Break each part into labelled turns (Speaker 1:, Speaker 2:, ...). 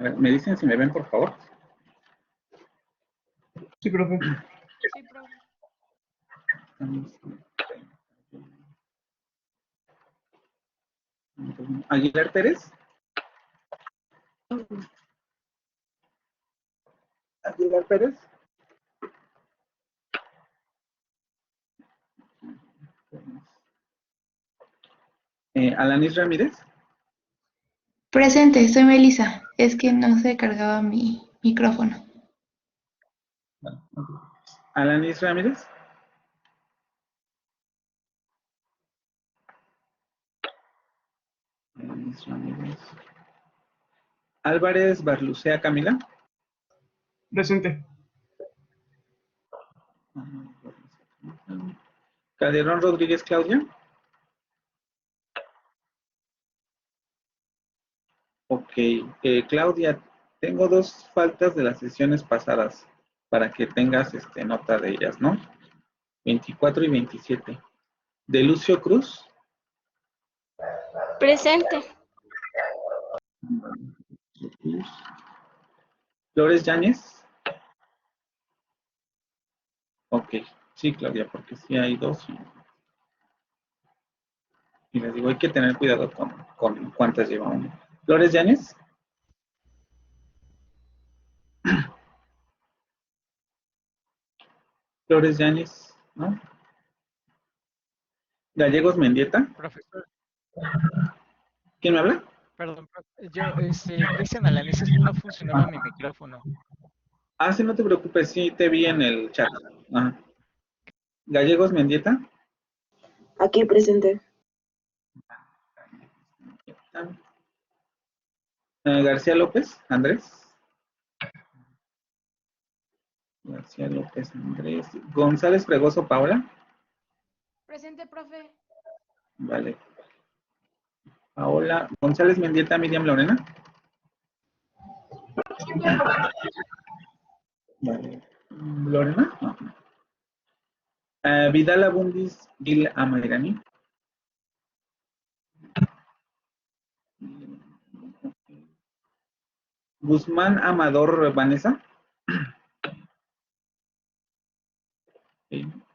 Speaker 1: A ver, ¿me dicen si me ven, por favor?
Speaker 2: Sí, profe.
Speaker 3: Sí, profe.
Speaker 1: Aguilar Pérez. Aguilar Pérez. Alanis Ramírez.
Speaker 4: Presente, soy Melissa. Es que no se cargaba mi micrófono.
Speaker 1: Alanis Ramírez. Alanis Ramírez. Álvarez Barlucea Camila.
Speaker 2: Presente.
Speaker 1: Calderón Rodríguez Claudia. Ok, Claudia, tengo dos faltas de las sesiones pasadas para que tengas nota de ellas, ¿no? 24 y 27. De Lucio Cruz.
Speaker 3: Presente.
Speaker 1: Flores Yáñez. Ok, sí, Claudia, porque sí hay dos. Y les digo, hay que tener cuidado con cuántas lleva uno. Flores Yáñez. Flores Yáñez, ¿no? Gallegos Mendieta.
Speaker 5: Profesor,
Speaker 1: ¿Quién me habla?
Speaker 5: perdón, yo, Cristian Alanis, es que no funcionaba mi micrófono.
Speaker 1: Ah, sí, no te preocupes, sí te vi en el chat. Ajá. Gallegos Mendieta.
Speaker 6: Aquí presente.
Speaker 1: García López, Andrés. García López, Andrés. González Fregoso, Paola.
Speaker 3: Presente, profe.
Speaker 1: Vale. Paola. González Mendieta, Miriam Lorena. Vale. Lorena. No. Vidal Abundis, Gil Amairani. Guzmán Amador Vanessa.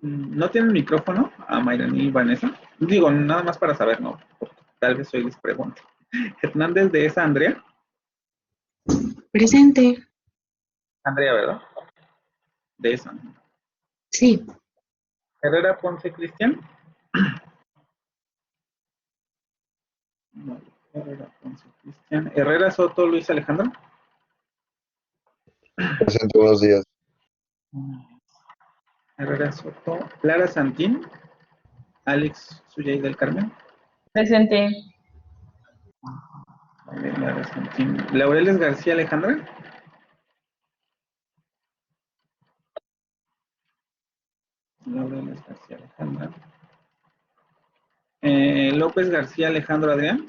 Speaker 1: ¿No tienen micrófono a Mayrani y Vanessa? Digo, nada más para saber, ¿no? Tal vez hoy les pregunto. Hernández de esa, Andrea.
Speaker 4: Presente.
Speaker 1: Andrea, ¿verdad? De esa.
Speaker 4: Sí.
Speaker 1: Herrera Ponce Cristian. No, Herrera Ponce Cristian. Herrera Soto Luis Alejandro.
Speaker 7: Presente, buenos días.
Speaker 1: Herrera Soto. Clara Santín. Alex Suyay del Carmen.
Speaker 6: Presente.
Speaker 1: Vale, Clara Santín. Laureles García Alejandra. Laureles García Alejandra. López García Alejandro Adrián.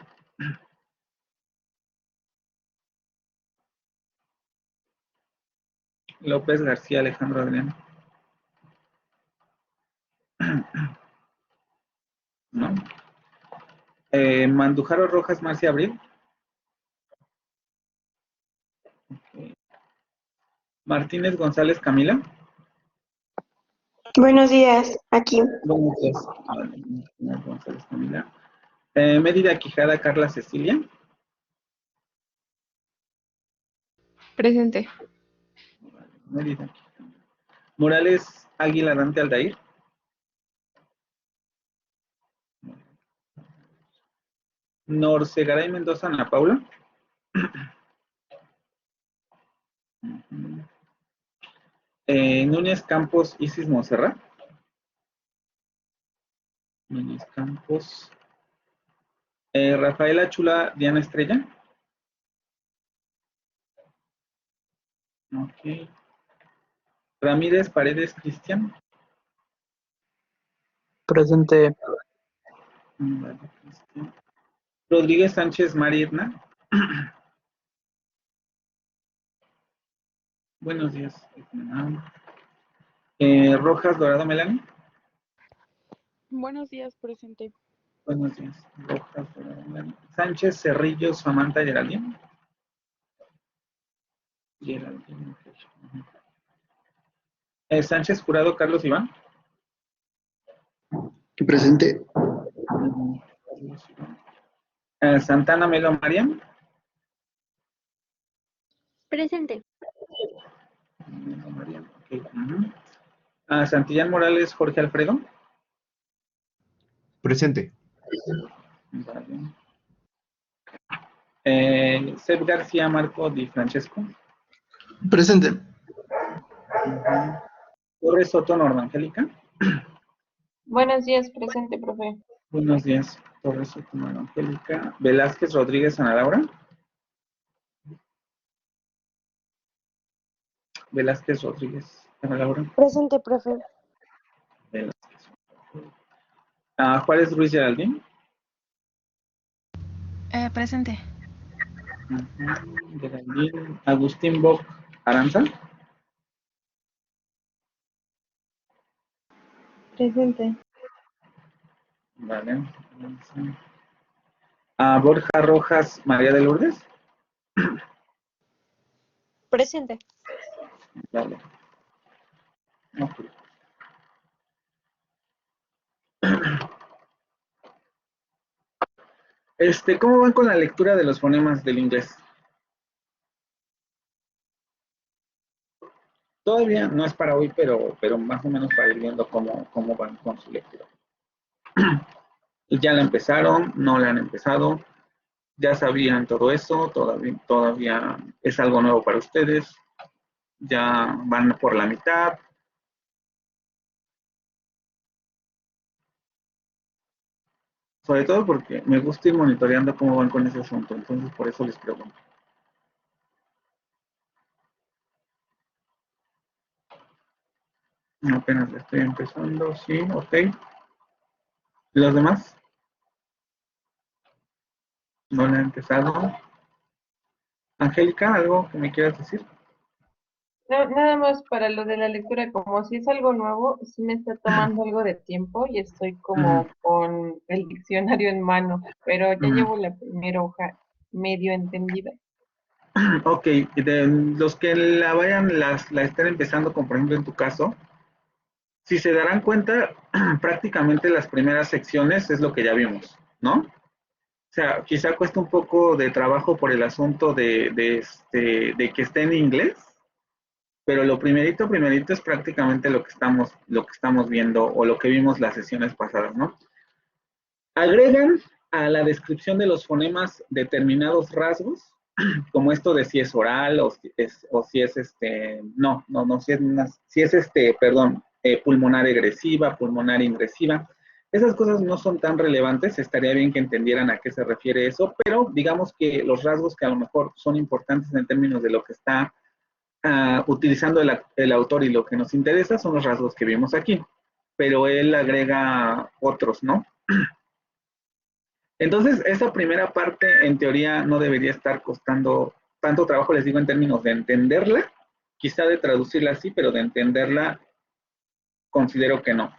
Speaker 1: López García Alejandro Adrián. ¿No? Mandujaro Rojas Marcia Abril. Okay. Martínez González Camila.
Speaker 6: Buenos días, aquí.
Speaker 1: Buenos días. Martínez González Camila. Mérida Quijada Carla Cecilia.
Speaker 4: Presente.
Speaker 1: Mérida Quijada. Morales Águila Dante Aldair. Norcegaray Mendoza Ana Paula. Núñez Campos Isis Monserrat. Núñez Campos. Rafaela Chula Diana Estrella. Ok. Ramírez Paredes Cristian.
Speaker 2: Presente.
Speaker 1: Vale, Cristian. Rodríguez Sánchez Marietna. Buenos días. Rojas Dorado Melanie.
Speaker 3: Buenos días, presente.
Speaker 1: Buenos días. Rojas Dorado Melanie. Sánchez Cerrillo Samantha Geraldine. Geraldine, ok. Sánchez Jurado, Carlos Iván.
Speaker 7: Presente.
Speaker 1: Carlos Iván. Santana Melo Mariam.
Speaker 8: Presente.
Speaker 1: Melo Mariam, ok. Santillán Morales Jorge Alfredo.
Speaker 9: Presente.
Speaker 1: Vale. Seb García Marco Di Francesco.
Speaker 7: Presente.
Speaker 1: Torres Soto Norma Angélica.
Speaker 6: Buenos días, presente, profe.
Speaker 1: Buenos días, Torres Soto Norma Angélica. Velázquez Rodríguez Ana Laura. Velázquez Rodríguez Ana Laura.
Speaker 8: Presente, profe.
Speaker 1: Velázquez. Juárez Ruiz Geraldine.
Speaker 4: Presente.
Speaker 1: Geraldine. Agustín Boc Aranza.
Speaker 6: Presente.
Speaker 1: Vale. Borja Rojas María de Lourdes.
Speaker 8: Presente.
Speaker 1: Vale. Ok. ¿Cómo van con la lectura de los fonemas del inglés? Todavía no es para hoy, pero más o menos para ir viendo cómo van con su lectura. ¿Ya la empezaron? ¿No la han empezado? ¿Ya sabían todo eso? ¿Todavía es algo nuevo para ustedes? ¿Ya van por la mitad? Sobre todo porque me gusta ir monitoreando cómo van con ese asunto, entonces por eso les pregunto. Apenas la estoy empezando, sí, ok. ¿Los demás? ¿No la han empezado? Angélica, ¿algo que me quieras decir?
Speaker 6: No, nada más para lo de la lectura, como si es algo nuevo, sí me está tomando algo de tiempo y estoy como con el diccionario en mano, pero ya llevo la primera hoja medio entendida.
Speaker 1: Ok, de los que la estén empezando, como por ejemplo en tu caso, si se darán cuenta, prácticamente las primeras secciones es lo que ya vimos, ¿no? O sea, quizá cuesta un poco de trabajo por el asunto de que esté en inglés, pero lo primerito es prácticamente lo que estamos viendo o lo que vimos las sesiones pasadas, ¿no? Agregan a la descripción de los fonemas determinados rasgos, como esto de si es oral o si es pulmonar agresiva, pulmonar ingresiva. Esas cosas no son tan relevantes, estaría bien que entendieran a qué se refiere eso, pero digamos que los rasgos que a lo mejor son importantes en términos de lo que está utilizando el autor y lo que nos interesa son los rasgos que vimos aquí, pero él agrega otros, ¿no? Entonces, esa primera parte, en teoría, no debería estar costando tanto trabajo, les digo, en términos de entenderla, quizá de traducirla así, pero de entenderla, considero que no.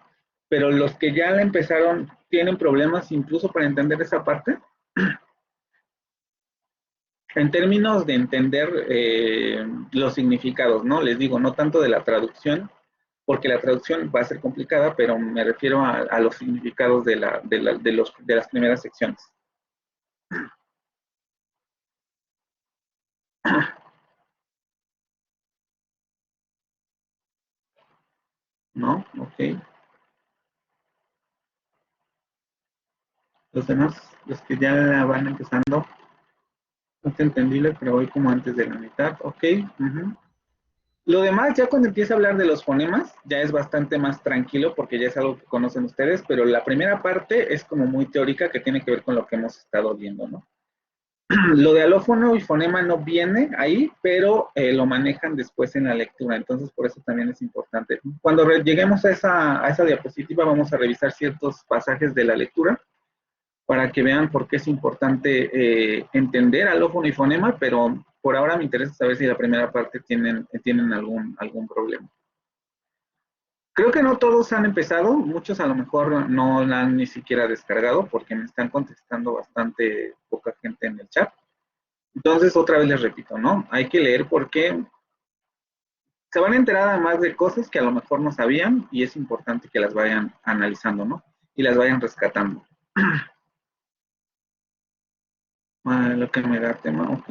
Speaker 1: Pero los que ya la empezaron, ¿tienen problemas incluso para entender esa parte? En términos de entender los significados, ¿no? Les digo, no tanto de la traducción, porque la traducción va a ser complicada, pero me refiero a los significados de las primeras secciones. ¿No? Ok. Los demás, los que ya la van empezando, no te entendible, pero voy como antes de la mitad. Ok. Lo demás, ya cuando empieza a hablar de los fonemas, ya es bastante más tranquilo porque ya es algo que conocen ustedes, pero la primera parte es como muy teórica que tiene que ver con lo que hemos estado viendo, ¿no? Lo de alófono y fonema no viene ahí, pero lo manejan después en la lectura, entonces por eso también es importante. Cuando lleguemos a esa diapositiva vamos a revisar ciertos pasajes de la lectura para que vean por qué es importante entender alófono y fonema, pero por ahora me interesa saber si la primera parte tienen algún problema. Creo que no todos han empezado, muchos a lo mejor no la han ni siquiera descargado porque me están contestando bastante poca gente en el chat. Entonces, otra vez les repito, ¿no? Hay que leer porque Se van a enterar además de cosas que a lo mejor no sabían y es importante que las vayan analizando, ¿no? Y las vayan rescatando. Lo que me da tema, ok.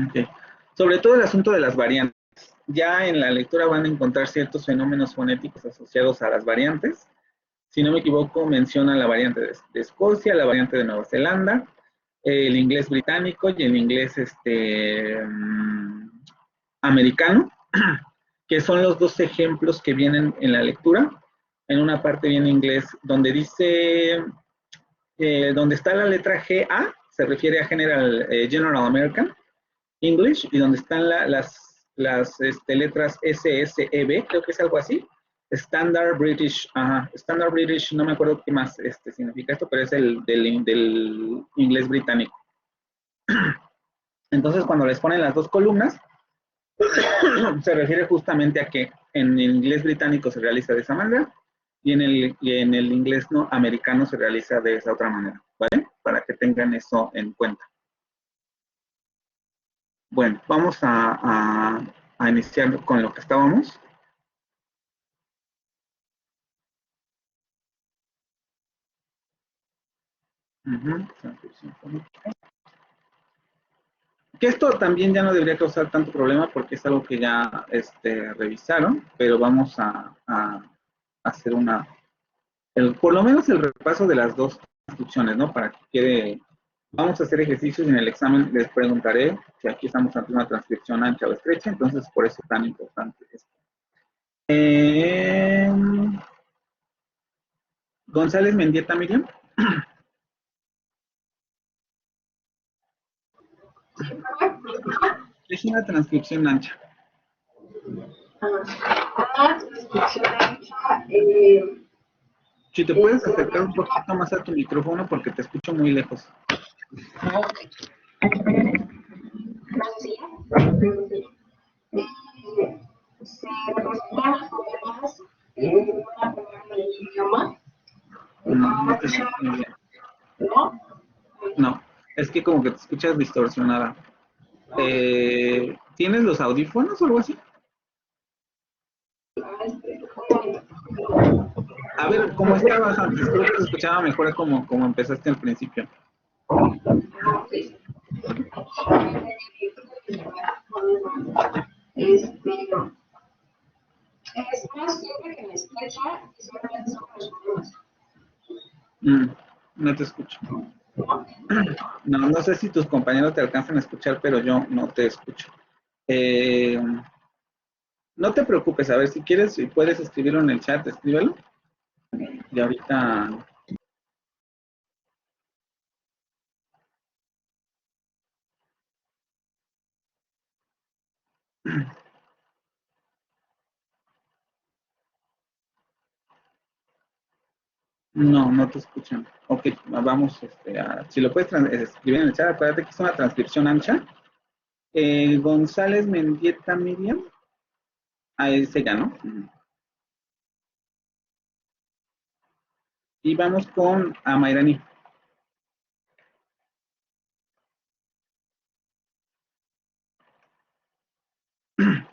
Speaker 1: Ok. Sobre todo el asunto de las variantes. Ya en la lectura van a encontrar ciertos fenómenos fonéticos asociados a las variantes. Si no me equivoco, menciona la variante de Escocia, la variante de Nueva Zelanda, el inglés británico y el inglés americano, que son los dos ejemplos que vienen en la lectura. En una parte viene inglés donde dice, donde está la letra GA, se refiere a General American English, y donde están las letras SSEB, creo que es algo así, Standard British, Standard British, no me acuerdo qué más significa esto, pero es el del inglés británico. Entonces, cuando les ponen las dos columnas, se refiere justamente a que en el inglés británico se realiza de esa manera y en el inglés no americano se realiza de esa otra manera, ¿vale? Para que tengan eso en cuenta. Bueno, vamos a iniciar con lo que estábamos. Que esto también ya no debería causar tanto problema porque es algo que ya revisaron, pero vamos a hacer por lo menos el repaso de las dos transcripciones, ¿no? Para que quede, vamos a hacer ejercicios y en el examen les preguntaré si aquí estamos ante una transcripción ancha o estrecha, entonces por eso es tan importante esto. González Mendieta, Miriam. Es una transcripción ancha. Si te puedes acercar un poquito más a tu micrófono porque te escucho muy lejos. No te escucho muy bien. No, es que como que te escuchas distorsionada. ¿Tienes los audífonos o algo así? A ver, ¿cómo estabas antes? Creo que se escuchaba mejor como empezaste al principio.
Speaker 9: Es más siempre que me escucha y simplemente son los problemas.
Speaker 1: No te escucho. No sé si tus compañeros te alcanzan a escuchar, pero yo no te escucho. No te preocupes, a ver si quieres, si puedes escribirlo en el chat, escríbelo. Y ahorita... No te escuchan. Ok, vamos, si lo puedes escribir en el chat, acuérdate que es una transcripción ancha. González Mendieta, Miriam. Es ella, ¿no? Y vamos con Amairani.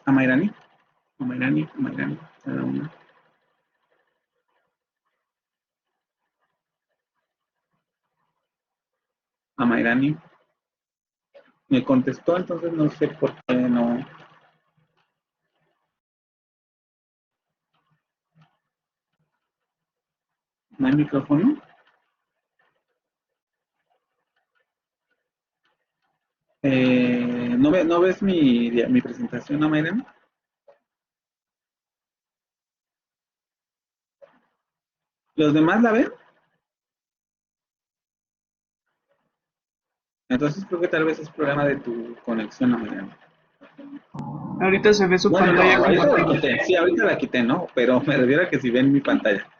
Speaker 1: Amairani. Cada una. Amairani. Me contestó, entonces no sé por qué no. ¿No hay micrófono? ¿No ves mi presentación, Amairani? ¿Los demás la ven? Entonces creo que tal vez es problema de tu conexión, Amairani.
Speaker 2: Ahorita se ve su
Speaker 1: Bueno, no,
Speaker 2: pantalla
Speaker 1: ahorita la
Speaker 2: compartida.
Speaker 1: quité. Sí, ahorita la quité, ¿no? Pero me refiero a que si ven mi pantalla.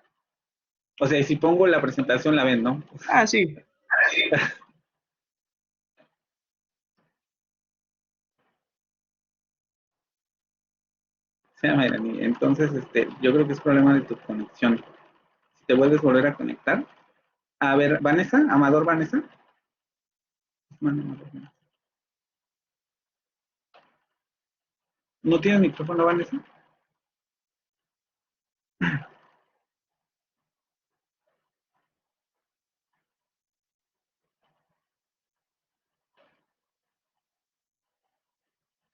Speaker 1: O sea, si pongo la presentación la ven, ¿no?
Speaker 2: Ah, sí.
Speaker 1: Sí, Amairani. Entonces, yo creo que es problema de tu conexión. Si te vuelves a volver a conectar. A ver, Vanessa, Amador Vanessa. ¿No tienes micrófono, Vanessa?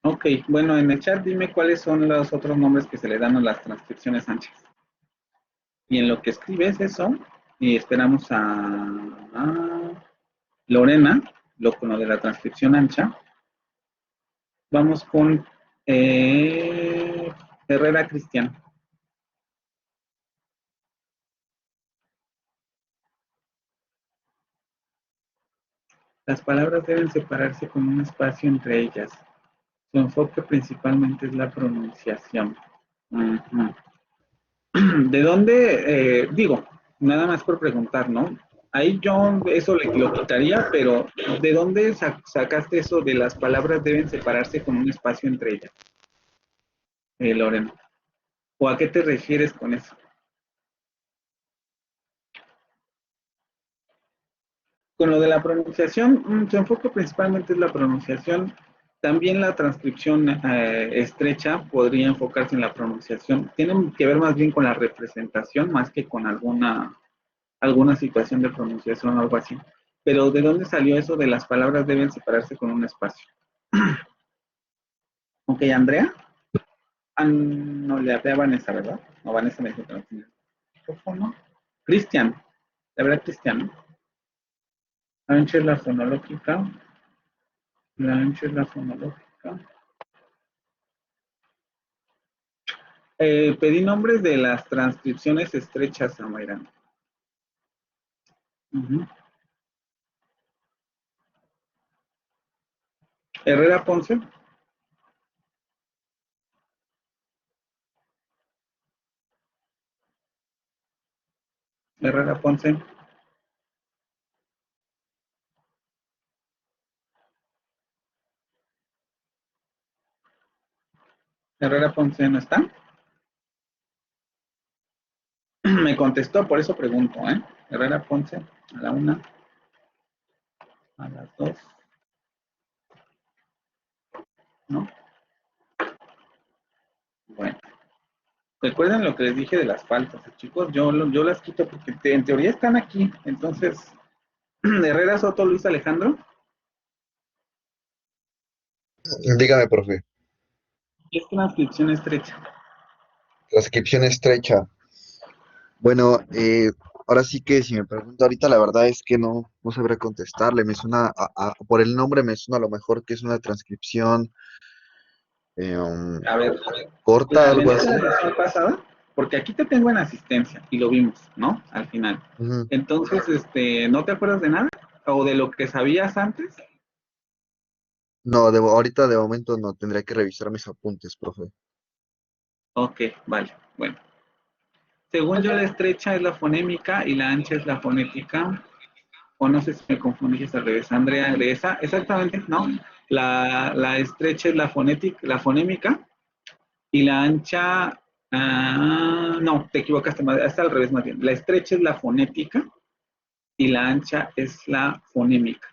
Speaker 1: Ok, bueno, en el chat dime cuáles son los otros nombres que se le dan a las transcripciones anchas. Y en lo que escribes eso, y esperamos a Lorena, con lo de la transcripción ancha. Vamos con Herrera Cristian. Las palabras deben separarse con un espacio entre ellas. Su enfoque principalmente es la pronunciación. Ujú. ¿De dónde? Digo, nada más por preguntar, ¿no? Ahí yo eso lo quitaría, pero ¿de dónde sacaste eso de las palabras deben separarse con un espacio entre ellas, Lorena? ¿O a qué te refieres con eso? Con lo de la pronunciación, su enfoque principalmente es la pronunciación. También la transcripción estrecha podría enfocarse en la pronunciación. Tienen que ver más bien con la representación más que con alguna situación de pronunciación o algo así. Pero ¿de dónde salió eso de las palabras deben separarse con un espacio? Ok, Andrea. No, le hablé a Vanessa, ¿verdad? No, Vanessa me dijo que no tenía micrófono. Cristian. La verdad, Cristian. Ancha es la fonológica. La ancha es la fonológica. Pedí nombres de las transcripciones estrechas, Amaira. Herrera Ponce. Herrera Ponce. Herrera Ponce no está. Me contestó, por eso pregunto, ¿eh? Herrera Ponce, a la 1, a las 2. ¿No? Bueno. Recuerden lo que les dije de las faltas, chicos. Yo las quito porque en teoría están aquí. Entonces, Herrera Soto Luis Alejandro.
Speaker 10: Dígame, profe.
Speaker 1: Es transcripción estrecha.
Speaker 10: Transcripción estrecha. Bueno, ahora sí que si me pregunta ahorita, la verdad es que no sabré contestarle. Me suena, por el nombre me suena a lo mejor que es una transcripción
Speaker 1: A ver,
Speaker 10: corta,
Speaker 1: ¿la
Speaker 10: algo
Speaker 1: veniste
Speaker 10: así.
Speaker 1: la sesión pasada? Porque aquí te tengo en asistencia y lo vimos, ¿no? Al final.
Speaker 10: Ujú.
Speaker 1: Entonces, ¿no te acuerdas de nada? ¿O de lo que sabías antes?
Speaker 10: No, ahorita de momento no, tendría que revisar mis apuntes, profe.
Speaker 1: Ok, vale, bueno. Según yo, la estrecha es la fonémica y la ancha es la fonética. O no sé si me confundí, es al revés. Andrea, de esa, exactamente, ¿no? La estrecha es la fonémica y la ancha, no, te equivocaste, está al revés más bien. La estrecha es la fonética y la ancha es la fonémica.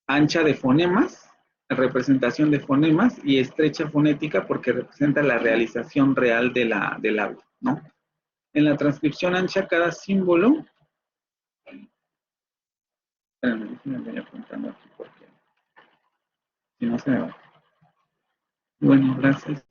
Speaker 1: Ancha de fonemas, representación de fonemas, y estrecha fonética porque representa la realización real del habla, ¿no? En la transcripción ancha, cada símbolo, espérame, me voy apuntando aquí porque si no se me va. Bueno, gracias.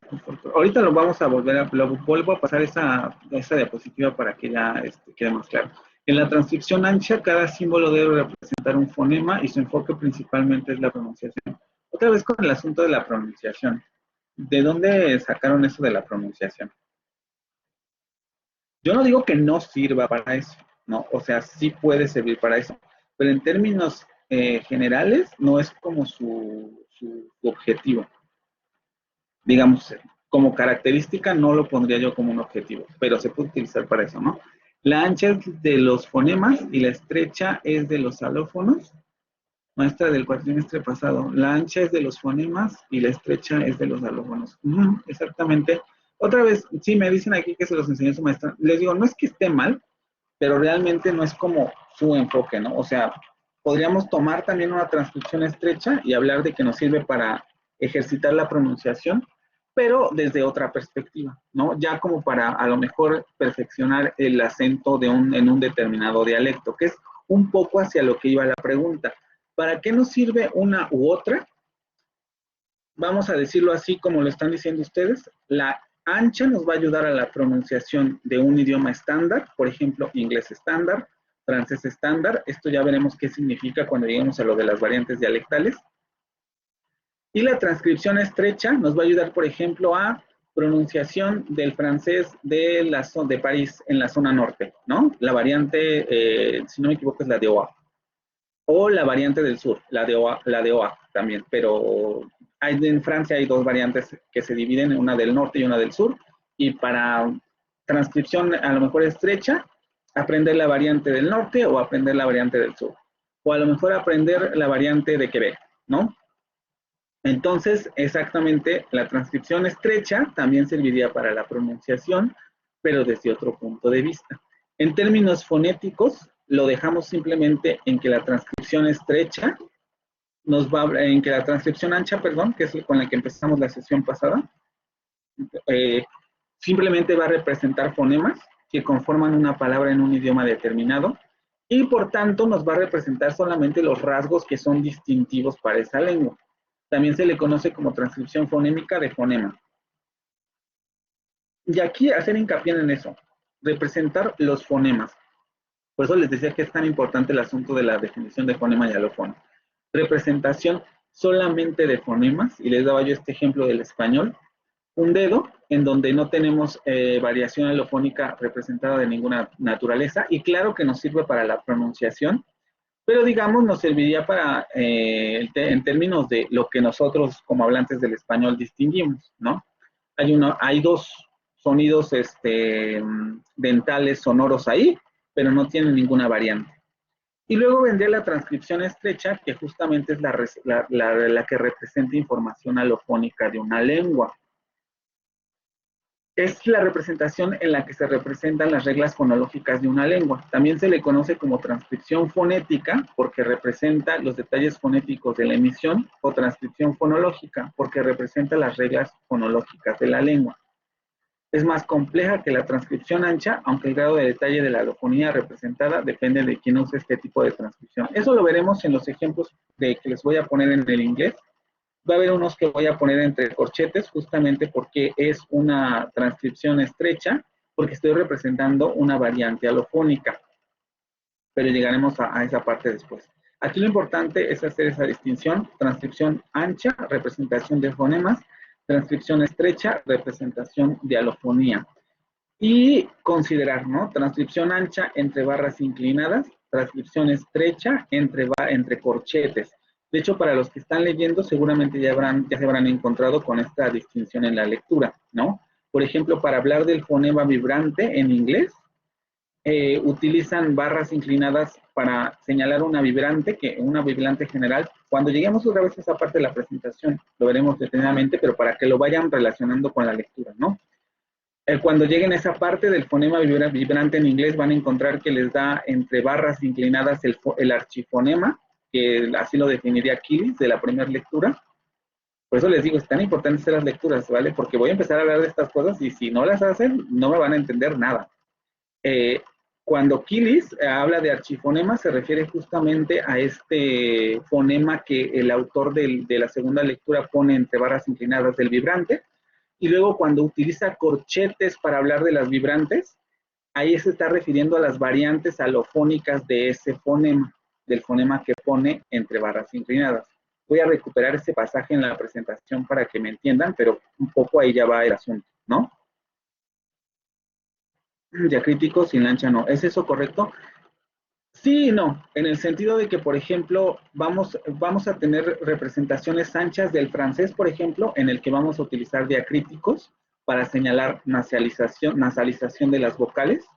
Speaker 1: Ahorita lo vamos a lo vuelvo a pasar esa diapositiva para que ya quede más claro. En la transcripción ancha, cada símbolo debe representar un fonema y su enfoque principalmente es la pronunciación. Otra vez con el asunto de la pronunciación. ¿De dónde sacaron eso de la pronunciación? Yo no digo que no sirva para eso, ¿no? O sea, sí puede servir para eso, pero en términos generales no es como su objetivo. Digamos, como característica no lo pondría yo como un objetivo, pero se puede utilizar para eso, ¿no? La ancha es de los fonemas y la estrecha es de los alófonos. Maestra del cuatrimestre pasado, la ancha es de los fonemas y la estrecha es de los alófonos. Exactamente. Otra vez, sí, me dicen aquí que se los enseñó su maestra. Les digo, no es que esté mal, pero realmente no es como su enfoque, ¿no? O sea, podríamos tomar también una transcripción estrecha y hablar de que nos sirve para ejercitar la pronunciación, pero desde otra perspectiva, ¿no? Ya como para a lo mejor perfeccionar el acento en un determinado dialecto, que es un poco hacia lo que iba la pregunta. ¿Para qué nos sirve una u otra? Vamos a decirlo así como lo están diciendo ustedes. La ancha nos va a ayudar a la pronunciación de un idioma estándar, por ejemplo, inglés estándar, francés estándar. Esto ya veremos qué significa cuando lleguemos a lo de las variantes dialectales. Y la transcripción estrecha nos va a ayudar, por ejemplo, a pronunciación del francés de París en la zona norte, ¿no? La variante, si no me equivoco, es la de OA. O la variante del sur, la de OA también, pero en Francia hay dos variantes que se dividen, una del norte y una del sur, y para transcripción a lo mejor estrecha, aprender la variante del norte o aprender la variante del sur, o a lo mejor aprender la variante de Quebec, ¿no? Entonces, exactamente, la transcripción estrecha también serviría para la pronunciación, pero desde otro punto de vista. En términos fonéticos, lo dejamos simplemente en que la transcripción estrecha en que la transcripción ancha, perdón, que es con la que empezamos la sesión pasada, simplemente va a representar fonemas que conforman una palabra en un idioma determinado y por tanto nos va a representar solamente los rasgos que son distintivos para esa lengua. También se le conoce como transcripción fonémica de fonema. Y aquí hacer hincapié en eso, representar los fonemas. Por eso les decía que es tan importante el asunto de la definición de fonema y alófono. Representación solamente de fonemas, y les daba yo este ejemplo del español, un dedo en donde no tenemos variación alofónica representada de ninguna naturaleza, y claro que nos sirve para la pronunciación, pero digamos nos serviría para, en términos de lo que nosotros como hablantes del español distinguimos, ¿no? Hay dos sonidos dentales sonoros ahí, pero no tienen ninguna variante. Y luego vendría la transcripción estrecha, que justamente es la que representa información alofónica de una lengua. Es la representación en la que se representan las reglas fonológicas de una lengua. También se le conoce como transcripción fonética, porque representa los detalles fonéticos de la emisión, o transcripción fonológica, porque representa las reglas fonológicas de la lengua. Es más compleja que la transcripción ancha, aunque el grado de detalle de la alofonía representada depende de quién use este tipo de transcripción. Eso lo veremos en los ejemplos que les voy a poner en el inglés. Va a haber unos que voy a poner entre corchetes, justamente porque es una transcripción estrecha, porque estoy representando una variante alofónica. Pero llegaremos a esa parte después. Aquí lo importante es hacer esa distinción: transcripción ancha, representación de fonemas; transcripción estrecha, representación de alofonía. Y considerar, ¿no? Transcripción ancha entre barras inclinadas, transcripción estrecha entre corchetes. De hecho, para los que están leyendo, seguramente ya se habrán encontrado con esta distinción en la lectura, ¿no? Por ejemplo, para hablar del fonema vibrante en inglés, utilizan barras inclinadas para señalar una vibrante general. Cuando lleguemos otra vez a esa parte de la presentación, lo veremos detenidamente, pero para que lo vayan relacionando con la lectura, ¿no? Cuando lleguen a esa parte del fonema vibrante en inglés, van a encontrar que les da entre barras inclinadas el archifonema, que así lo definiría Kilis de la primera lectura. Por eso les digo, es tan importante hacer las lecturas, ¿vale? Porque voy a empezar a hablar de estas cosas y si no las hacen, no me van a entender nada. Cuando Kilis habla de archifonema, se refiere justamente a este fonema que el autor de la segunda lectura pone entre barras inclinadas del vibrante. Y luego cuando utiliza corchetes para hablar de las vibrantes, ahí se está refiriendo a las variantes alofónicas de ese fonema, del fonema que pone entre barras inclinadas. Voy a recuperar ese pasaje en la presentación para que me entiendan, pero un poco ahí ya va el asunto, ¿no? Diacrítico sin lancha no. ¿Es eso correcto? Sí y no, en el sentido de que, por ejemplo, vamos a tener representaciones anchas del francés, por ejemplo, en el que vamos a utilizar diacríticos para señalar nasalización de las vocales.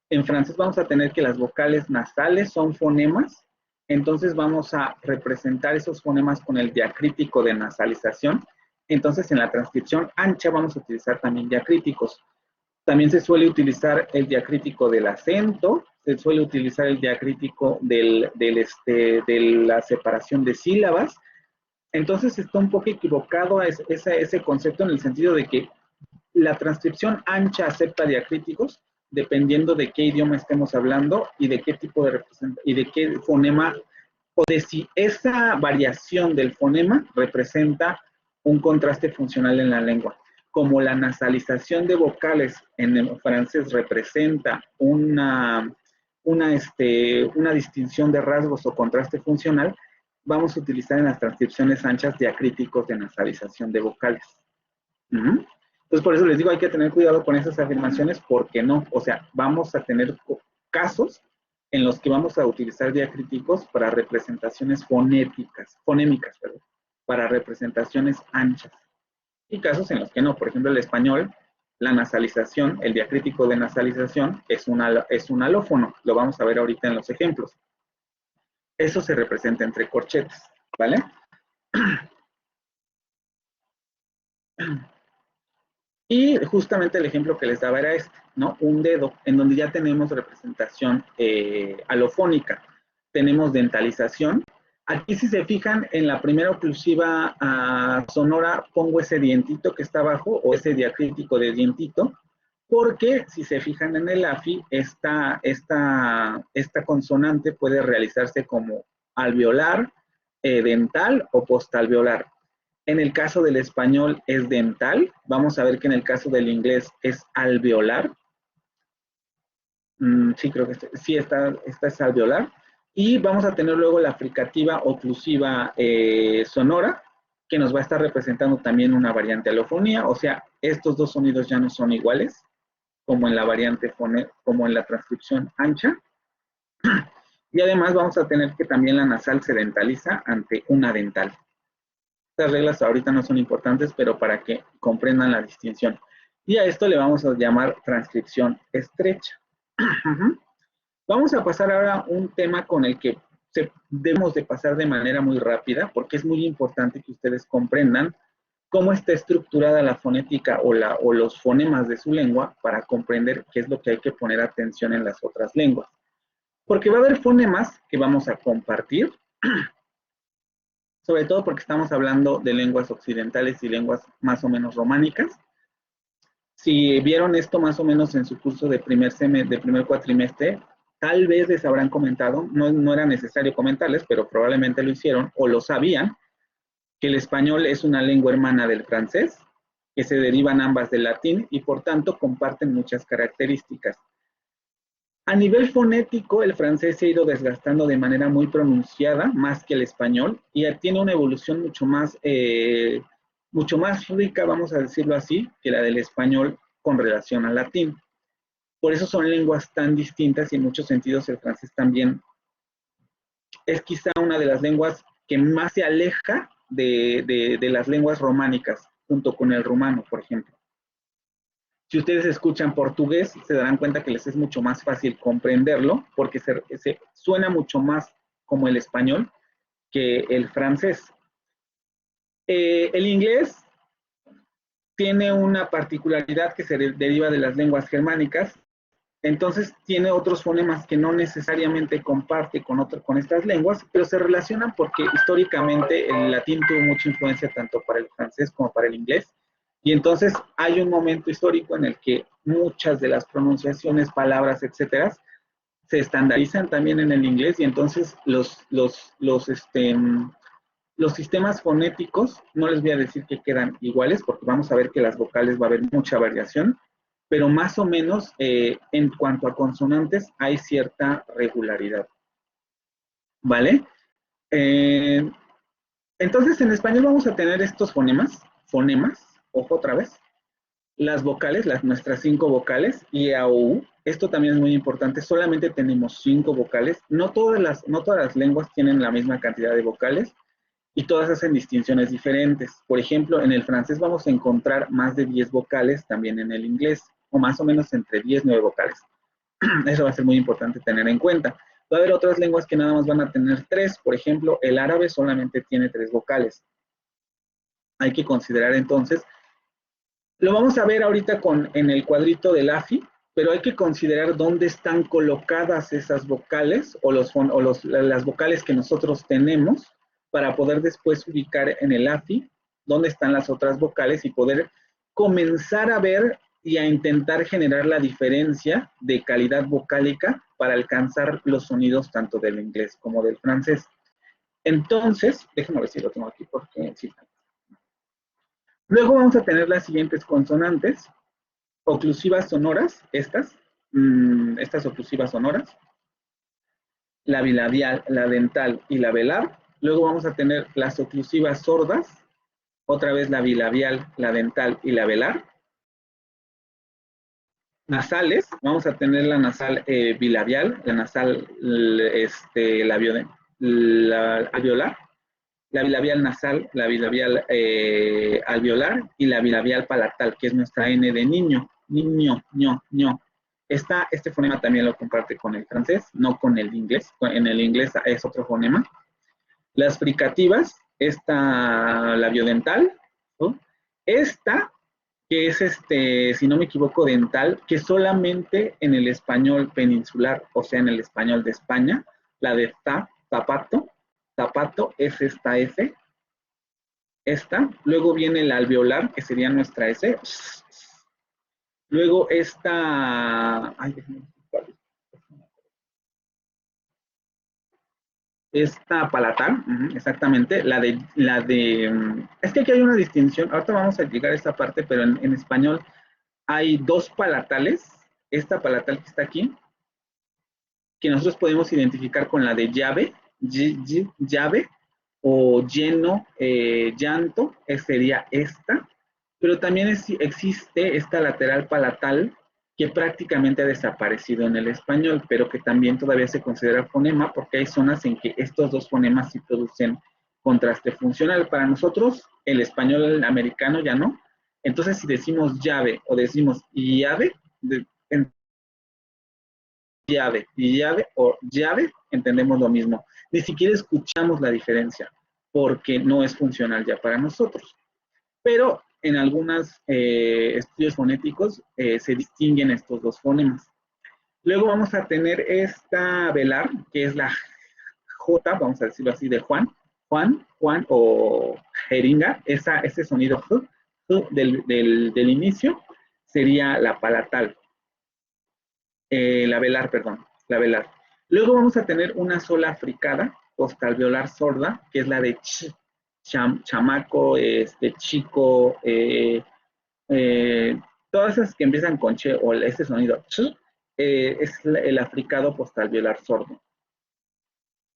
Speaker 1: En francés vamos a tener que las vocales nasales son fonemas, entonces vamos a representar esos fonemas con el diacrítico de nasalización. Entonces, en la transcripción ancha vamos a utilizar también diacríticos. También se suele utilizar el diacrítico del acento, se suele utilizar el diacrítico de la separación de sílabas. Entonces está un poco equivocado ese concepto en el sentido de que la transcripción ancha acepta diacríticos dependiendo de qué idioma estemos hablando y de qué tipo de y de qué fonema, o de si esa variación del fonema representa un contraste funcional en la lengua. Como la nasalización de vocales en el francés representa una distinción de rasgos o contraste funcional, vamos a utilizar en las transcripciones anchas diacríticos de nasalización de vocales. Entonces, por eso les digo, hay que tener cuidado con esas afirmaciones, porque no, o sea, vamos a tener casos en los que vamos a utilizar diacríticos para representaciones fonémicas, perdón, para representaciones anchas. Y casos en los que no, por ejemplo, el español, la nasalización, el diacrítico de nasalización es un alófono, lo vamos a ver ahorita en los ejemplos. Eso se representa entre corchetes, ¿vale? Y justamente el ejemplo que les daba era este, ¿no? Un dedo, en donde ya tenemos representación alofónica. Tenemos dentalización. Aquí, si se fijan, en la primera oclusiva sonora pongo ese dientito que está abajo, o ese diacrítico de dientito, porque si se fijan en el AFI, esta consonante puede realizarse como alveolar, dental o postalveolar. En el caso del español es dental. Vamos a ver que en el caso del inglés es alveolar. Sí, creo que sí, esta es alveolar. Y vamos a tener luego la fricativa oclusiva sonora, que nos va a estar representando también una variante alofonía. O sea, estos dos sonidos ya no son iguales, como en la variante como en la transcripción ancha. Y además vamos a tener que también la nasal se dentaliza ante una dental. Estas reglas ahorita no son importantes, pero para que comprendan la distinción. Y a esto le vamos a llamar transcripción estrecha. Vamos a pasar ahora a un tema con el que debemos de pasar de manera muy rápida, porque es muy importante que ustedes comprendan cómo está estructurada la fonética o los fonemas de su lengua para comprender qué es lo que hay que poner atención en las otras lenguas. Porque va a haber fonemas que vamos a compartir, sobre todo porque estamos hablando de lenguas occidentales y lenguas más o menos románicas. Si vieron esto más o menos en su curso de primer cuatrimestre, tal vez les habrán comentado, no era necesario comentarles, pero probablemente lo hicieron o lo sabían, que el español es una lengua hermana del francés, que se derivan ambas del latín y por tanto comparten muchas características. A nivel fonético, el francés se ha ido desgastando de manera muy pronunciada, más que el español, y tiene una evolución mucho más rica, vamos a decirlo así, que la del español con relación al latín. Por eso son lenguas tan distintas y en muchos sentidos el francés también es quizá una de las lenguas que más se aleja de las lenguas románicas, junto con el rumano, por ejemplo. Si ustedes escuchan portugués, se darán cuenta que les es mucho más fácil comprenderlo, porque se suena mucho más como el español que el francés. El inglés tiene una particularidad que se deriva de las lenguas germánicas, entonces tiene otros fonemas que no necesariamente comparte con estas lenguas, pero se relacionan porque históricamente el latín tuvo mucha influencia tanto para el francés como para el inglés. Y entonces hay un momento histórico en el que muchas de las pronunciaciones, palabras, etcétera, se estandarizan también en el inglés y entonces los sistemas fonéticos, no les voy a decir que quedan iguales porque vamos a ver que las vocales va a haber mucha variación, pero más o menos en cuanto a consonantes hay cierta regularidad. ¿Vale? Entonces en español vamos a tener estos fonemas, ojo otra vez, las vocales, nuestras 5 vocales, I, A, O, U. Esto también es muy importante, solamente tenemos 5 vocales. No todas las lenguas tienen la misma cantidad de vocales y todas hacen distinciones diferentes. Por ejemplo, en el francés vamos a encontrar más de 10 vocales, también en el inglés, o más o menos entre 10 y 9 vocales. Eso va a ser muy importante tener en cuenta. Va a haber otras lenguas que nada más van a tener 3, por ejemplo, el árabe solamente tiene 3 vocales. Hay que considerar entonces, lo vamos a ver ahorita en el cuadrito del AFI, pero hay que considerar dónde están colocadas esas vocales o las vocales que nosotros tenemos para poder después ubicar en el AFI dónde están las otras vocales y poder comenzar a ver y a intentar generar la diferencia de calidad vocálica para alcanzar los sonidos tanto del inglés como del francés. Entonces, déjenme ver si lo tengo aquí porque sí. Luego vamos a tener las siguientes consonantes, oclusivas sonoras, estas oclusivas sonoras, la bilabial, la dental y la velar. Luego vamos a tener las oclusivas sordas, otra vez la bilabial, la dental y la velar. Nasales, vamos a tener la nasal bilabial, la nasal alveolar, la bilabial nasal, la bilabial alveolar y la bilabial palatal, que es nuestra N de niño, ño. Este fonema también lo comparte con el francés, no con el inglés. En el inglés es otro fonema. Las fricativas, esta labiodental, ¿no? Esta, que es si no me equivoco, dental, que solamente en el español peninsular, o sea, en el español de España, la de zapato es esta S, esta. Luego viene la alveolar, que sería nuestra S. Luego esta, esta palatal, exactamente, es que aquí hay una distinción, ahorita vamos a llegar a esta parte, pero en español hay dos palatales, esta palatal que está aquí, que nosotros podemos identificar con la de llave, llave, o lleno, llanto, sería esta, pero también existe esta lateral palatal que prácticamente ha desaparecido en el español, pero que también todavía se considera fonema porque hay zonas en que estos dos fonemas sí producen contraste funcional. Para nosotros, el español americano ya no. Entonces, si decimos llave o decimos llave, llave o llave, entendemos lo mismo. Ni siquiera escuchamos la diferencia porque no es funcional ya para nosotros. Pero en algunos estudios fonéticos se distinguen estos dos fonemas. Luego vamos a tener esta velar, que es la J, vamos a decirlo así, de Juan o jeringa. Ese sonido J del inicio sería la palatal. La velar, perdón, la velar. Luego vamos a tener una sola fricada, postalveolar sorda, que es la de ch, chamaco, chico, todas esas que empiezan con che o este sonido ch, es el africado postalveolar sordo.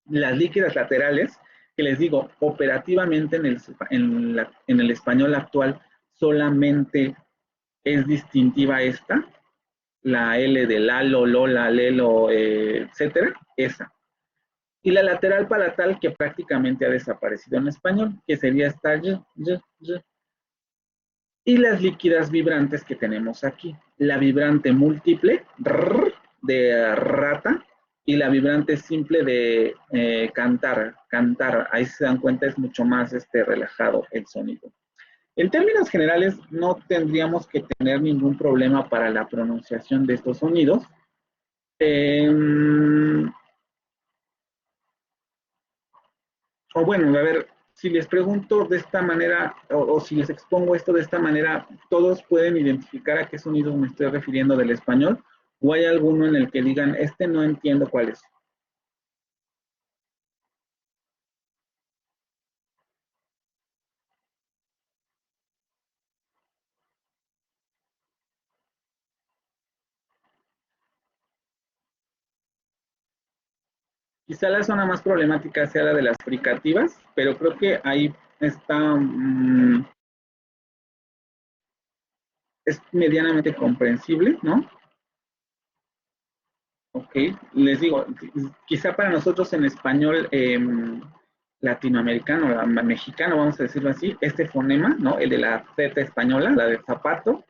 Speaker 1: Las líquidas laterales, que les digo, operativamente en el español actual solamente es distintiva esta, la L de lalo, lola, lelo, etcétera, esa. Y la lateral palatal, que prácticamente ha desaparecido en español, que sería esta y. Y las líquidas vibrantes que tenemos aquí. La vibrante múltiple, de rata, y la vibrante simple de cantar. Ahí se dan cuenta, es mucho más relajado el sonido. En términos generales, no tendríamos que tener ningún problema para la pronunciación de estos sonidos. O bueno, a ver, si les pregunto de esta manera, o si les expongo esto de esta manera, ¿todos pueden identificar a qué sonidos me estoy refiriendo del español? ¿O hay alguno en el que digan, no entiendo cuál es? Quizá la zona más problemática sea la de las fricativas, pero creo que ahí está, es medianamente comprensible, ¿no? Ok, les digo, quizá para nosotros en español latinoamericano, mexicano, vamos a decirlo así, este fonema, ¿no? El de la Z española, la de zapato,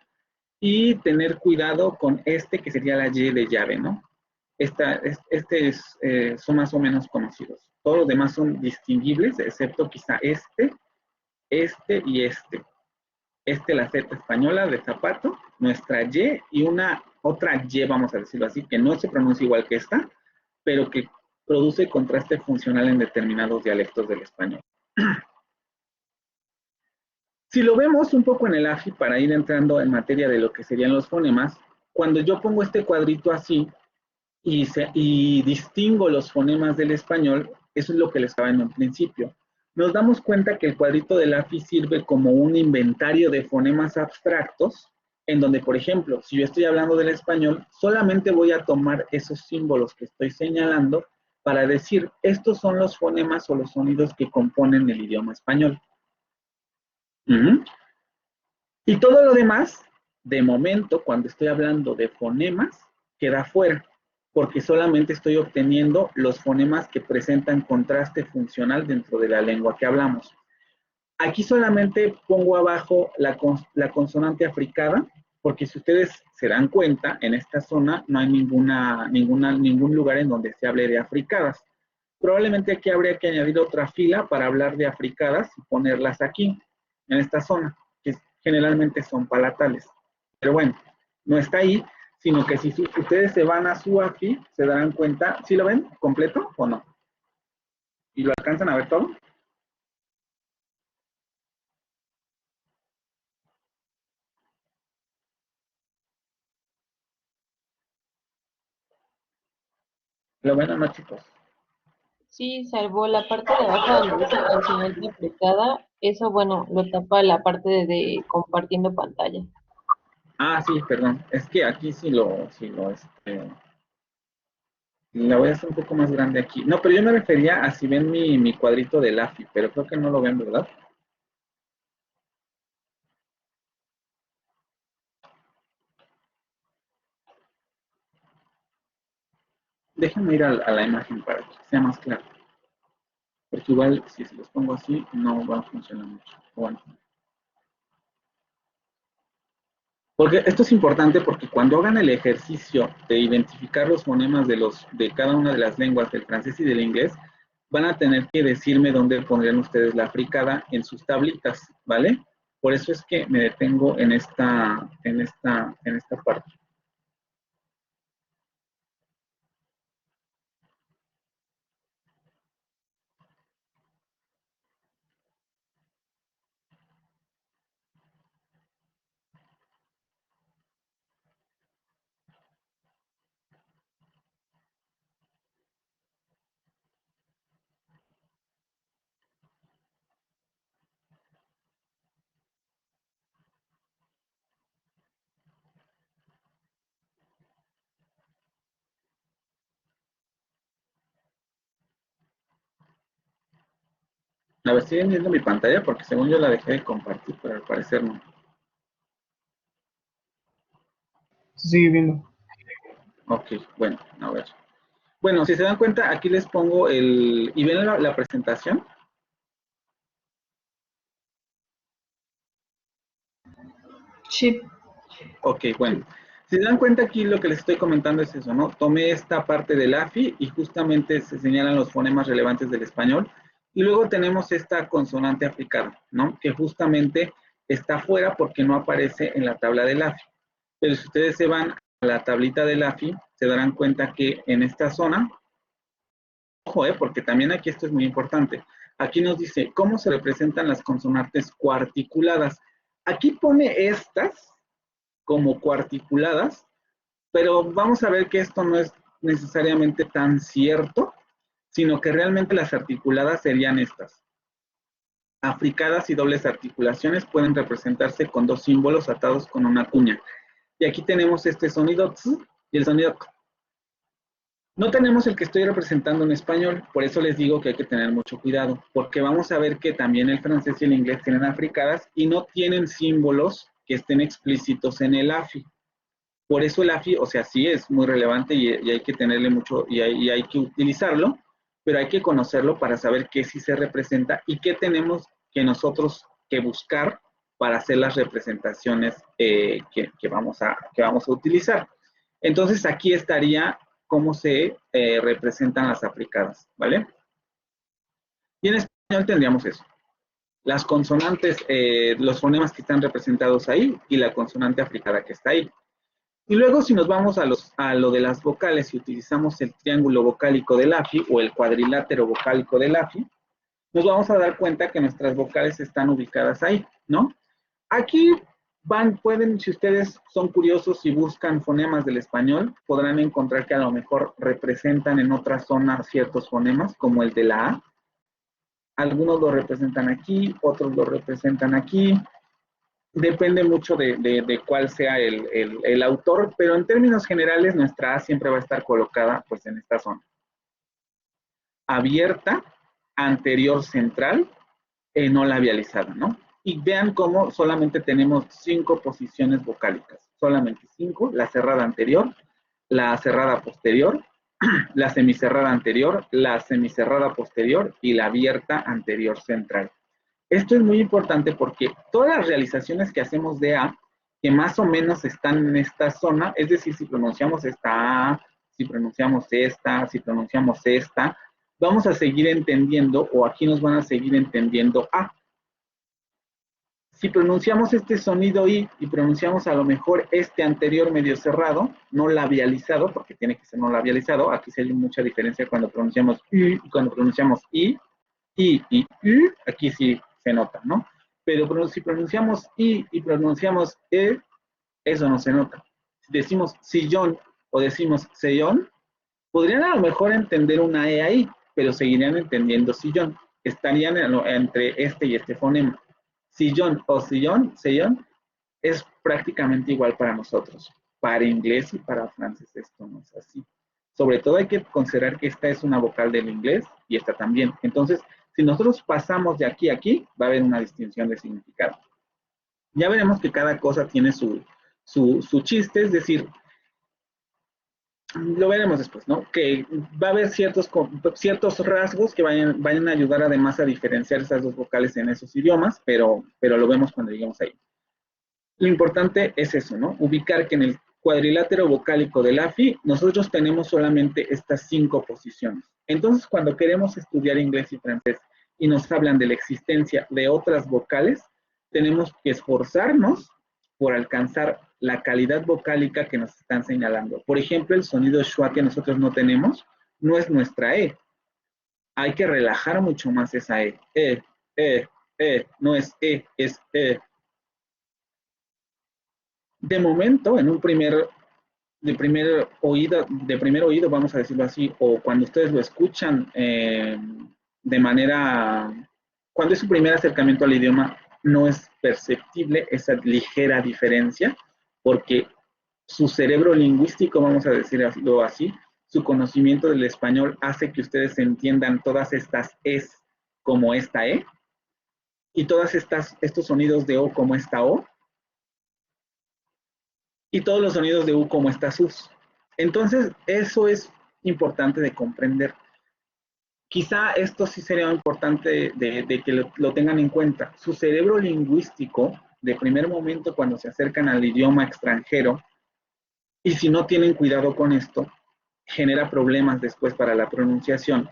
Speaker 1: y tener cuidado con que sería la Y de llave, ¿no? Son más o menos conocidos. Todos los demás son distinguibles, excepto quizá este y este. La Z española de zapato, nuestra Y una otra Y, vamos a decirlo así, que no se pronuncia igual que esta, pero que produce contraste funcional en determinados dialectos del español. Si lo vemos un poco en el AFI para ir entrando en materia de lo que serían los fonemas, cuando yo pongo este cuadrito así y distingo los fonemas del español, eso es lo que les estaba en un principio. Nos damos cuenta que el cuadrito del AFI sirve como un inventario de fonemas abstractos, en donde, por ejemplo, si yo estoy hablando del español, solamente voy a tomar esos símbolos que estoy señalando para decir, estos son los fonemas o los sonidos que componen el idioma español. Y todo lo demás, de momento, cuando estoy hablando de fonemas, queda fuera, porque solamente estoy obteniendo los fonemas que presentan contraste funcional dentro de la lengua que hablamos. Aquí solamente pongo abajo la consonante africada, porque si ustedes se dan cuenta, en esta zona no hay ningún lugar en donde se hable de africadas. Probablemente aquí habría que añadir otra fila para hablar de africadas y ponerlas aquí, en esta zona, que generalmente son palatales. Pero bueno, no está ahí, sino que si ustedes se van a su AFI, se darán cuenta, ¿sí lo ven completo o no? ¿Y lo alcanzan a ver todo? ¿Lo ven o no, chicos?
Speaker 6: Sí, salvo la parte de abajo donde dice consonante aplicada, eso, bueno, lo tapa la parte de compartiendo pantalla.
Speaker 1: Ah, sí, perdón. Es que aquí la voy a hacer un poco más grande aquí. No, pero yo me refería a si ven mi cuadrito del AFI, pero creo que no lo ven, ¿verdad? Déjenme ir a la imagen para que sea más claro. Porque igual, si se los pongo así, no va a funcionar mucho. Bueno. Porque esto es importante porque cuando hagan el ejercicio de identificar los fonemas de cada una de las lenguas, del francés y del inglés, van a tener que decirme dónde pondrían ustedes la fricada en sus tablitas, ¿vale? Por eso es que me detengo en esta parte. A ver, ¿siguen viendo mi pantalla? Porque según yo la dejé de compartir, pero al parecer no.
Speaker 2: Se sigue viendo.
Speaker 1: Ok, bueno, a ver. Bueno, si se dan cuenta, aquí les pongo ¿y ven la presentación?
Speaker 2: Sí.
Speaker 1: Ok, bueno. Si se dan cuenta, aquí lo que les estoy comentando es eso, ¿no? Tomé esta parte del AFI y justamente se señalan los fonemas relevantes del español. Y luego tenemos esta consonante africana, ¿no? Que justamente está fuera porque no aparece en la tabla del AFI. Pero si ustedes se van a la tablita del AFI, se darán cuenta que en esta zona, ojo, porque también aquí esto es muy importante. Aquí nos dice cómo se representan las consonantes cuarticuladas. Aquí pone estas como cuarticuladas, pero vamos a ver que esto no es necesariamente tan cierto, sino que realmente las articuladas serían estas. Africadas y dobles articulaciones pueden representarse con dos símbolos atados con una cuña. Y aquí tenemos este sonido ts y el sonido k. No tenemos el que estoy representando en español, por eso les digo que hay que tener mucho cuidado, porque vamos a ver que también el francés y el inglés tienen africadas y no tienen símbolos que estén explícitos en el AFI. Por eso el AFI, o sea, sí es muy relevante y hay que tenerle mucho, y hay que utilizarlo, pero hay que conocerlo para saber qué sí se representa y qué tenemos que nosotros que buscar para hacer las representaciones que vamos a utilizar. Entonces aquí estaría cómo se representan las africadas, ¿vale? Y en español tendríamos eso. Las consonantes, los fonemas que están representados ahí y la consonante africada que está ahí. Y luego si nos vamos a lo de las vocales y utilizamos el triángulo vocálico del AFI o el cuadrilátero vocálico del AFI, nos vamos a dar cuenta que nuestras vocales están ubicadas ahí, ¿no? Aquí pueden, si ustedes son curiosos y buscan fonemas del español, podrán encontrar que a lo mejor representan en otra zona ciertos fonemas, como el de la A. Algunos lo representan aquí, otros lo representan aquí. Depende mucho de cuál sea el autor, pero en términos generales nuestra A siempre va a estar colocada pues en esta zona. Abierta, anterior central, no labializada, ¿no? Y vean cómo solamente tenemos 5 posiciones vocálicas, solamente 5, la cerrada anterior, la cerrada posterior, la semicerrada anterior, la semicerrada posterior y la abierta anterior central. Esto es muy importante porque todas las realizaciones que hacemos de A, que más o menos están en esta zona, es decir, si pronunciamos esta A, si pronunciamos esta, si pronunciamos esta, vamos a seguir entendiendo, o aquí nos van a seguir entendiendo A. Si pronunciamos este sonido I y pronunciamos a lo mejor este anterior medio cerrado, no labializado, porque tiene que ser no labializado, aquí se hay mucha diferencia cuando pronunciamos I y cuando pronunciamos I y U, aquí sí se nota, ¿no? Pero si pronunciamos I y pronunciamos E, eso no se nota. Si decimos sillón o decimos sellón, podrían a lo mejor entender una E ahí, pero seguirían entendiendo sillón. Estarían entre este y este fonema. Sillón o sellón es prácticamente igual para nosotros. Para inglés y para francés esto no es así. Sobre todo hay que considerar que esta es una vocal del inglés y esta también. Entonces, si nosotros pasamos de aquí a aquí, va a haber una distinción de significado. Ya veremos que cada cosa tiene su chiste, es decir, lo veremos después, ¿no? Que va a haber ciertos rasgos que vayan a ayudar además a diferenciar esas dos vocales en esos idiomas, pero lo vemos cuando lleguemos ahí. Lo importante es eso, ¿no? Ubicar que en el cuadrilátero vocálico del AFI, nosotros tenemos solamente estas 5 posiciones. Entonces, cuando queremos estudiar inglés y francés y nos hablan de la existencia de otras vocales, tenemos que esforzarnos por alcanzar la calidad vocálica que nos están señalando. Por ejemplo, el sonido schwa que nosotros no tenemos, no es nuestra E. Hay que relajar mucho más esa E. No es E, es E. De momento, en un de primer oído, vamos a decirlo así, o cuando ustedes lo escuchan de manera, cuando es su primer acercamiento al idioma, no es perceptible esa ligera diferencia, porque su cerebro lingüístico, vamos a decirlo así, su conocimiento del español hace que ustedes entiendan todas estas es como esta E, y todas estos sonidos de O como esta O, y todos los sonidos de U como esta sus. Entonces, eso es importante de comprender. Quizá esto sí sería importante de que lo tengan en cuenta. Su cerebro lingüístico, de primer momento cuando se acercan al idioma extranjero, y si no tienen cuidado con esto, genera problemas después para la pronunciación.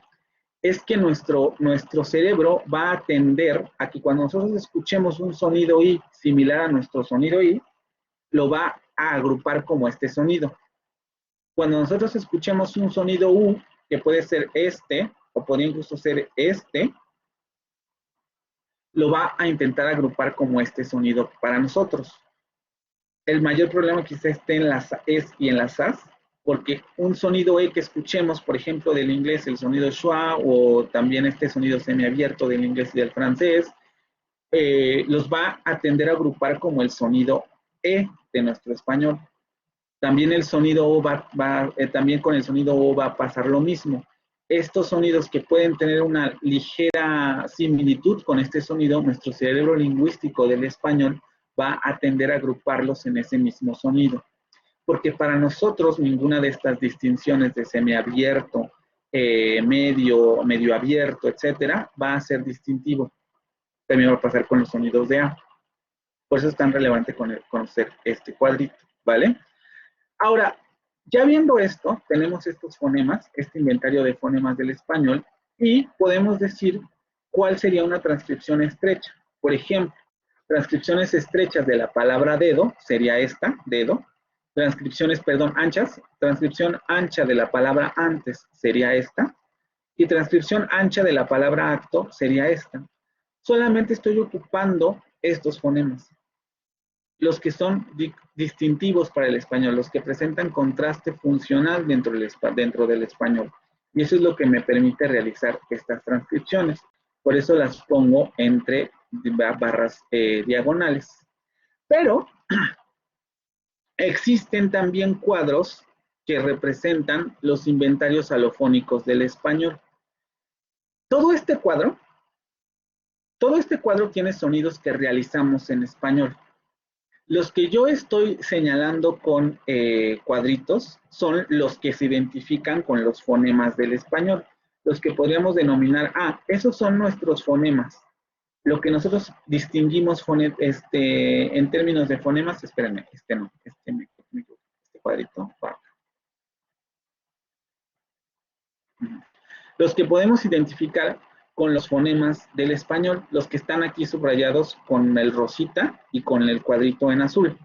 Speaker 1: Es que nuestro cerebro va a tender a que cuando nosotros escuchemos un sonido I similar a nuestro sonido I, lo va a agrupar como este sonido. Cuando nosotros escuchemos un sonido U, que puede ser este, o podría incluso ser este, lo va a intentar agrupar como este sonido para nosotros. El mayor problema quizá esté en las es y en las as, porque un sonido E que escuchemos, por ejemplo, del inglés, el sonido schwa, o también este sonido semiabierto del inglés y del francés, los va a tender a agrupar como el sonido E de nuestro español. También el sonido O también con el sonido O va a pasar lo mismo. Estos sonidos que pueden tener una ligera similitud con este sonido, nuestro cerebro lingüístico del español va a tender a agruparlos en ese mismo sonido. Porque para nosotros ninguna de estas distinciones de semiabierto, medio abierto, etcétera, va a ser distintivo. También va a pasar con los sonidos de A. Por eso es tan relevante conocer este cuadrito, ¿vale? Ahora, ya viendo esto, tenemos estos fonemas, este inventario de fonemas del español, y podemos decir cuál sería una transcripción estrecha. Por ejemplo, transcripciones estrechas de la palabra dedo, sería esta, dedo. Transcripciones, anchas. Transcripción ancha de la palabra antes, sería esta. Y transcripción ancha de la palabra acto sería esta. Solamente estoy ocupando estos fonemas, los que son distintivos para el español, los que presentan contraste funcional dentro del español. Y eso es lo que me permite realizar estas transcripciones. Por eso las pongo entre barras diagonales. Pero existen también cuadros que representan los inventarios alofónicos del español. Todo este cuadro tiene sonidos que realizamos en español. Los que yo estoy señalando con cuadritos son los que se identifican con los fonemas del español, los que podríamos denominar, esos son nuestros fonemas. Lo que nosotros distinguimos en términos de fonemas, espérenme, este cuadrito. Los que podemos identificar con los fonemas del español, los que están aquí subrayados con el rosita y con el cuadrito en azul.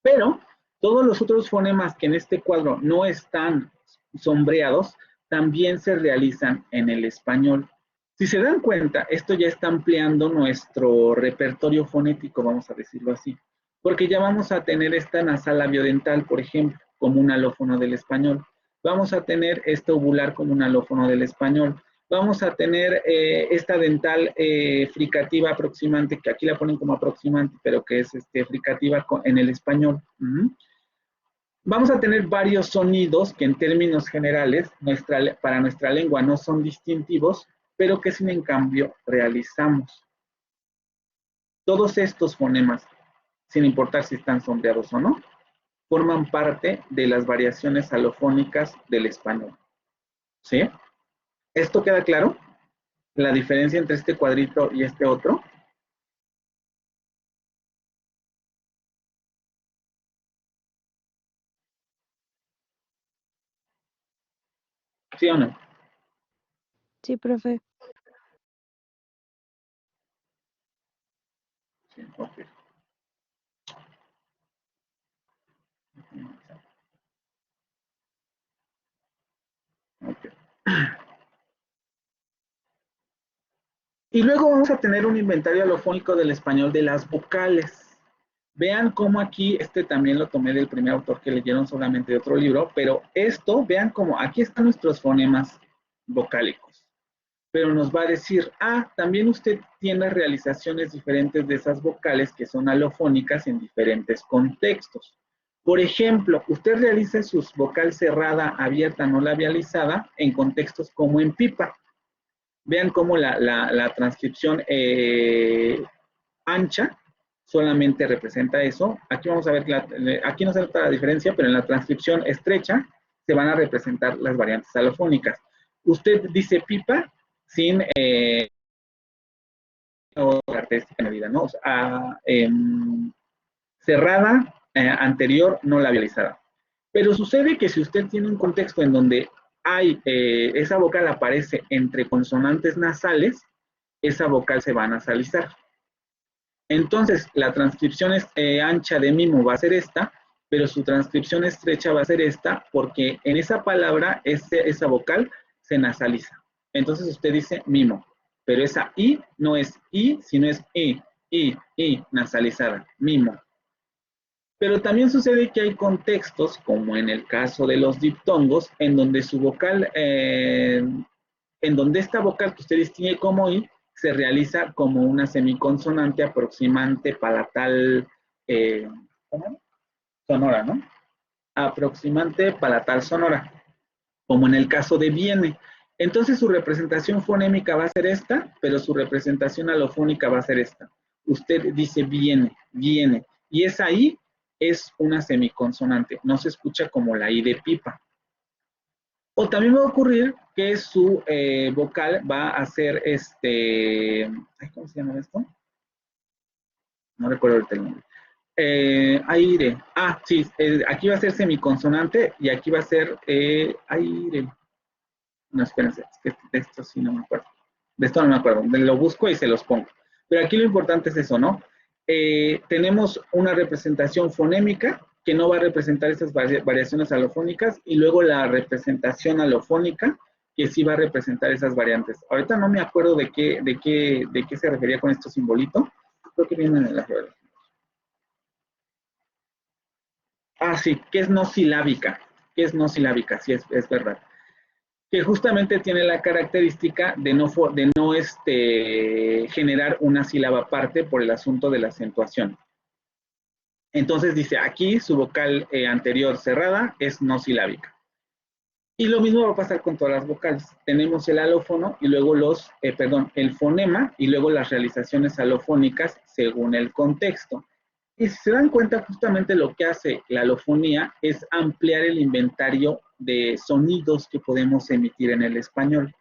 Speaker 1: Pero todos los otros fonemas que en este cuadro no están sombreados, también se realizan en el español. Si se dan cuenta, esto ya está ampliando nuestro repertorio fonético, vamos a decirlo así, porque ya vamos a tener esta nasal labiodental, por ejemplo, como un alófono del español. Vamos a tener esta uvular como un alófono del español. Vamos a tener esta dental fricativa aproximante, que aquí la ponen como aproximante, pero que es fricativa en el español. Vamos a tener varios sonidos que en términos generales para nuestra lengua no son distintivos, pero que sin en cambio realizamos. Todos estos fonemas, sin importar si están sombreados o no, forman parte de las variaciones alofónicas del español. ¿Sí? ¿Esto queda claro? La diferencia entre este cuadrito y este otro. ¿Sí o no?
Speaker 8: Sí, profe.
Speaker 1: Sí, ok. Okay. Y luego vamos a tener un inventario alofónico del español de las vocales. Vean cómo aquí, también lo tomé del primer autor que leyeron solamente de otro libro, pero vean cómo aquí están nuestros fonemas vocálicos. Pero nos va a decir, también usted tiene realizaciones diferentes de esas vocales que son alofónicas en diferentes contextos. Por ejemplo, usted realiza su vocal cerrada, abierta, no labializada en contextos como en pipa. Vean cómo la transcripción ancha solamente representa eso. Aquí vamos a ver, aquí no se nota la diferencia, pero en la transcripción estrecha se van a representar las variantes alofónicas. Usted dice pipa sin característica medida, ¿no? O sea, cerrada, anterior, no labializada. Pero sucede que si usted tiene un contexto en donde esa vocal aparece entre consonantes nasales, esa vocal se va a nasalizar. Entonces, la transcripción ancha de mimo va a ser esta, pero su transcripción estrecha va a ser esta, porque en esa palabra esa vocal se nasaliza. Entonces usted dice mimo, pero esa I no es I, sino es I, nasalizada, mimo. Pero también sucede que hay contextos, como en el caso de los diptongos, en donde su vocal, en donde esta vocal que usted distingue como I, se realiza como una semiconsonante aproximante palatal sonora, ¿no? Aproximante palatal sonora, como en el caso de viene. Entonces su representación fonémica va a ser esta, pero su representación alofónica va a ser esta. Usted dice viene, viene, y esa I es una semiconsonante, no se escucha como la I de pipa. O también va a ocurrir que su vocal va a ser ¿cómo se llama esto? No recuerdo ahorita el nombre. Aire. Sí, aquí va a ser semiconsonante y aquí va a ser aire. No, espérense, es que de esto sí no me acuerdo. De esto no me acuerdo, lo busco y se los pongo. Pero aquí lo importante es eso, ¿no? Tenemos una representación fonémica que no va a representar estas variaciones alofónicas y luego la representación alofónica que sí va a representar esas variantes. Ahorita no me acuerdo de qué se refería con estos simbolitos. Creo que vienen en la geografía. Ah, sí, que es no silábica. Que es no silábica, sí, es verdad. Que justamente tiene la característica de no generar una sílaba aparte por el asunto de la acentuación. Entonces dice, aquí su vocal anterior cerrada es no silábica. Y lo mismo va a pasar con todas las vocales. Tenemos el alófono y luego el fonema y luego las realizaciones alofónicas según el contexto. Y si se dan cuenta, justamente lo que hace la alofonía es ampliar el inventario de sonidos que podemos emitir en el español.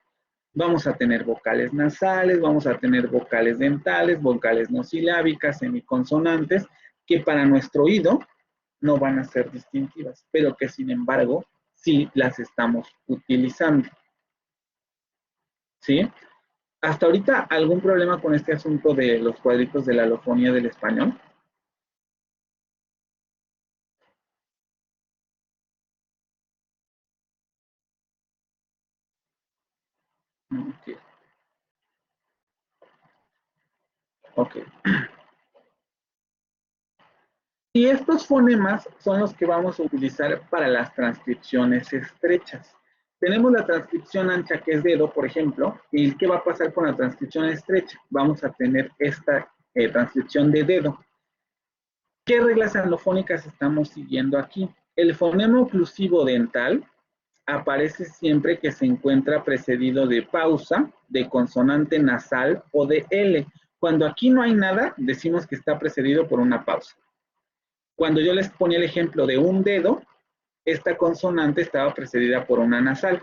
Speaker 1: Vamos a tener vocales nasales, vamos a tener vocales dentales, vocales no silábicas, semiconsonantes, que para nuestro oído no van a ser distintivas, pero que sin embargo sí las estamos utilizando. ¿Sí? ¿Hasta ahorita algún problema con este asunto de los cuadritos de la alofonía del español? Ok. Ok. Y estos fonemas son los que vamos a utilizar para las transcripciones estrechas. Tenemos la transcripción ancha, que es dedo, por ejemplo, y ¿qué va a pasar con la transcripción estrecha? Vamos a tener esta transcripción de dedo. ¿Qué reglas alofónicas estamos siguiendo aquí? El fonema oclusivo dental aparece siempre que se encuentra precedido de pausa, de consonante nasal o de L. Cuando aquí no hay nada, decimos que está precedido por una pausa. Cuando yo les ponía el ejemplo de un dedo, esta consonante estaba precedida por una nasal.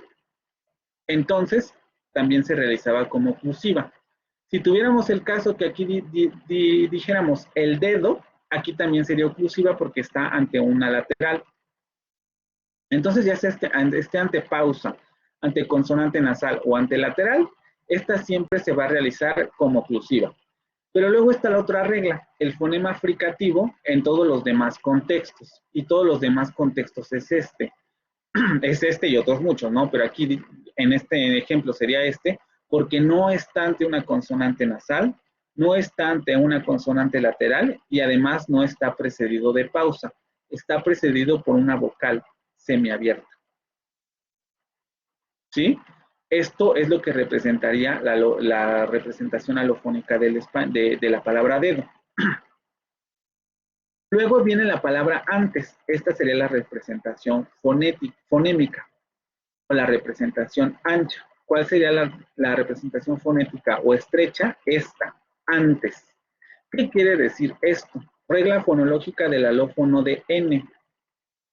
Speaker 1: Entonces, también se realizaba como oclusiva. Si tuviéramos el caso que aquí dijéramos el dedo, aquí también sería oclusiva porque está ante una lateral. Entonces, ya sea esté ante pausa, ante consonante nasal o ante lateral, esta siempre se va a realizar como oclusiva. Pero luego está la otra regla, el fonema fricativo en todos los demás contextos. Y todos los demás contextos es este. Es este y otros muchos, ¿no? Pero aquí en este ejemplo sería este, porque no está ante una consonante nasal, no está ante una consonante lateral y además no está precedido de pausa. Está precedido por una vocal semiabierta. ¿Sí? Esto es lo que representaría la representación alofónica de la palabra dedo. Luego viene la palabra antes. Esta sería la representación fonémica o la representación ancha. ¿Cuál sería la representación fonética o estrecha? Esta, antes. ¿Qué quiere decir esto? Regla fonológica del alófono de N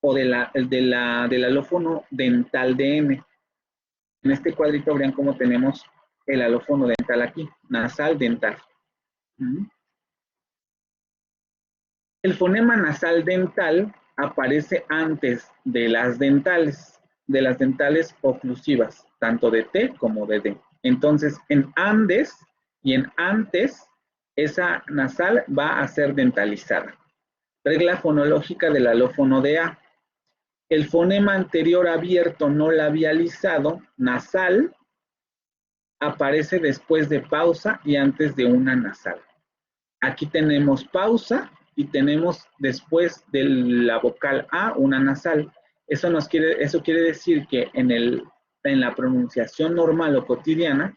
Speaker 1: o del alófono dental de N. En este cuadrito vean cómo tenemos el alófono dental aquí, nasal dental. El fonema nasal dental aparece antes de las dentales oclusivas, tanto de T como de D. Entonces, en andes y en antes, esa nasal va a ser dentalizada. Regla fonológica del alófono de A. El fonema anterior abierto no labializado, nasal, aparece después de pausa y antes de una nasal. Aquí tenemos pausa y tenemos después de la vocal A una nasal. Eso quiere decir que en la pronunciación normal o cotidiana,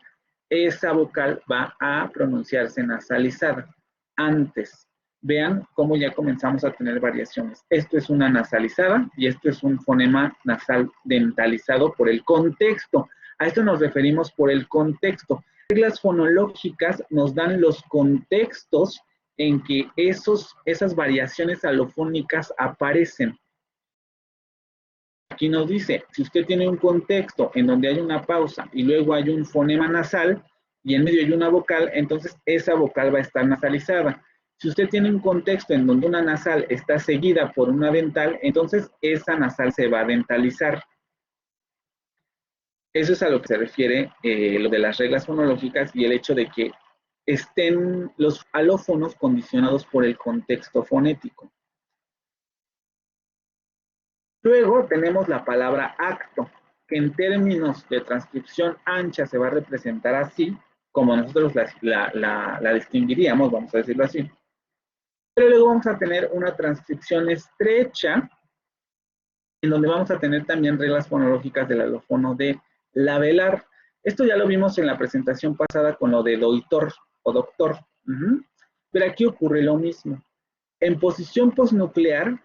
Speaker 1: esa vocal va a pronunciarse nasalizada. Antes, vean cómo ya comenzamos a tener variaciones. Esto es una nasalizada y esto es un fonema nasal dentalizado por el contexto. A esto nos referimos por el contexto. Reglas fonológicas nos dan los contextos en que esas variaciones alofónicas aparecen. Aquí nos dice, si usted tiene un contexto en donde hay una pausa y luego hay un fonema nasal y en medio hay una vocal, entonces esa vocal va a estar nasalizada. Si usted tiene un contexto en donde una nasal está seguida por una dental, entonces esa nasal se va a dentalizar. Eso es a lo que se refiere lo de las reglas fonológicas y el hecho de que estén los alófonos condicionados por el contexto fonético. Luego tenemos la palabra acto. que en términos de transcripción ancha se va a representar así, como nosotros la distinguiríamos, vamos a decirlo así. Pero luego vamos a tener una transcripción estrecha, en donde vamos a tener también reglas fonológicas del alófono de labelar. Esto ya lo vimos en la presentación pasada con lo de doitor o doctor. Pero aquí ocurre lo mismo. En posición posnuclear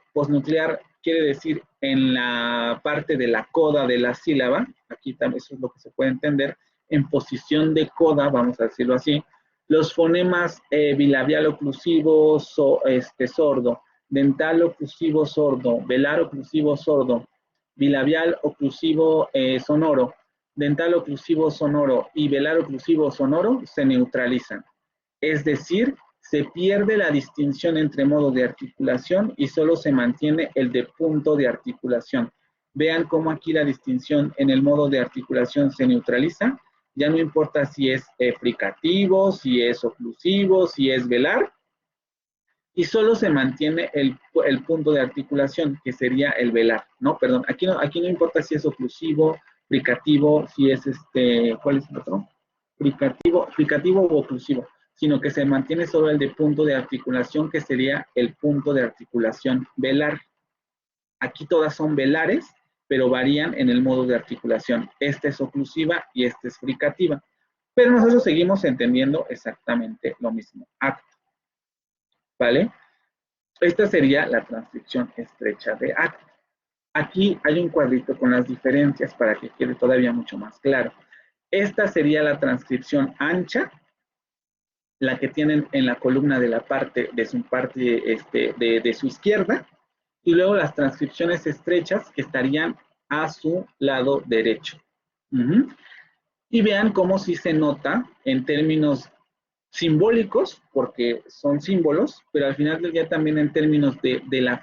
Speaker 1: quiere decir en la parte de la coda de la sílaba, aquí también eso es lo que se puede entender, en posición de coda, vamos a decirlo así, los fonemas bilabial oclusivo sordo, dental oclusivo sordo, velar oclusivo sordo, bilabial oclusivo sonoro, dental oclusivo sonoro y velar oclusivo sonoro se neutralizan. Es decir, se pierde la distinción entre modos de articulación y solo se mantiene el de punto de articulación. Vean cómo aquí la distinción en el modo de articulación se neutraliza. Ya no importa si es fricativo, si es oclusivo, si es velar, y solo se mantiene el punto de articulación, que sería el velar, ¿no? Perdón, aquí no importa si es oclusivo, fricativo, si es ¿cuál es el otro? Fricativo o oclusivo, sino que se mantiene solo el de punto de articulación, que sería el punto de articulación velar. Aquí todas son velares, pero varían en el modo de articulación. Esta es oclusiva y esta es fricativa. Pero nosotros seguimos entendiendo exactamente lo mismo. Acto. ¿Vale? Esta sería la transcripción estrecha de acto. Aquí hay un cuadrito con las diferencias para que quede todavía mucho más claro. Esta sería la transcripción ancha, la que tienen en la columna de la parte, de su izquierda, y luego las transcripciones estrechas que estarían a su lado derecho. Y vean cómo sí se nota en términos simbólicos, porque son símbolos, pero al final del día también en términos del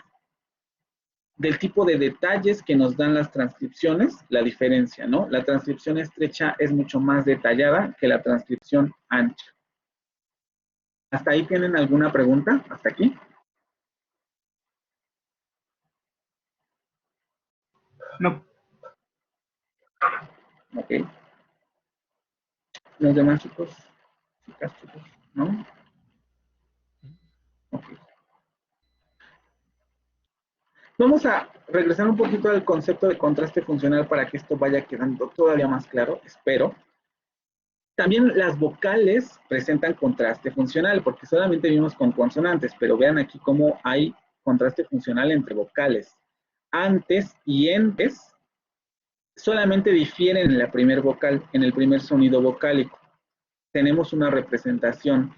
Speaker 1: tipo de detalles que nos dan las transcripciones, la diferencia, ¿no? La transcripción estrecha es mucho más detallada que la transcripción ancha. ¿Hasta ahí tienen alguna pregunta? ¿Hasta aquí?
Speaker 2: No.
Speaker 1: Ok. ¿Los demás chicos? Chicas, chicos, ¿no? Ok. Vamos a regresar un poquito al concepto de contraste funcional para que esto vaya quedando todavía más claro, espero. También las vocales presentan contraste funcional, porque solamente vimos con consonantes, pero vean aquí cómo hay contraste funcional entre vocales. Antes y entes solamente difieren en la primer vocal, en el primer sonido vocálico. Tenemos una representación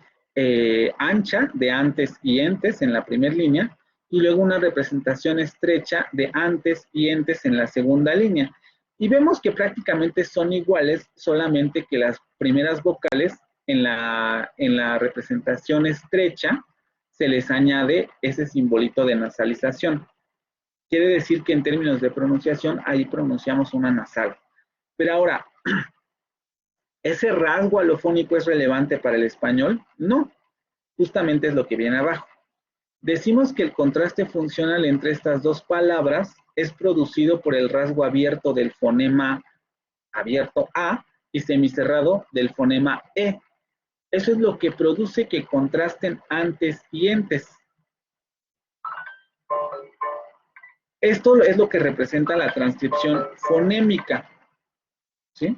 Speaker 1: ancha de antes y entes en la primera línea, y luego una representación estrecha de antes y entes en la segunda línea. Y vemos que prácticamente son iguales, solamente que las primeras vocales en la representación estrecha se les añade ese simbolito de nasalización. Quiere decir que en términos de pronunciación, ahí pronunciamos una nasal. Pero ahora, ¿ese rasgo alofónico es relevante para el español? No, justamente es lo que viene abajo. Decimos que el contraste funcional entre estas dos palabras es producido por el rasgo abierto del fonema abierto A y semicerrado del fonema E. Eso es lo que produce que contrasten antes y entes. Esto es lo que representa la transcripción fonémica. ¿Sí?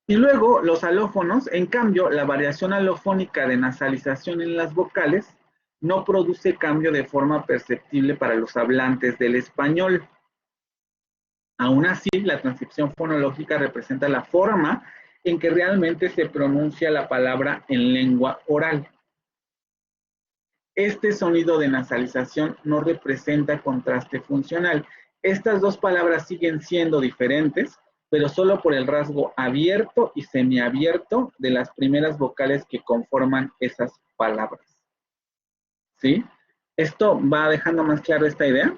Speaker 1: Y luego los alófonos, en cambio, la variación alofónica de nasalización en las vocales no produce cambio de forma perceptible para los hablantes del español. Aún así, la transcripción fonológica representa la forma en que realmente se pronuncia la palabra en lengua oral. Este sonido de nasalización no representa contraste funcional. Estas dos palabras siguen siendo diferentes, pero solo por el rasgo abierto y semiabierto de las primeras vocales que conforman esas palabras. ¿Sí? ¿Esto va dejando más claro esta idea?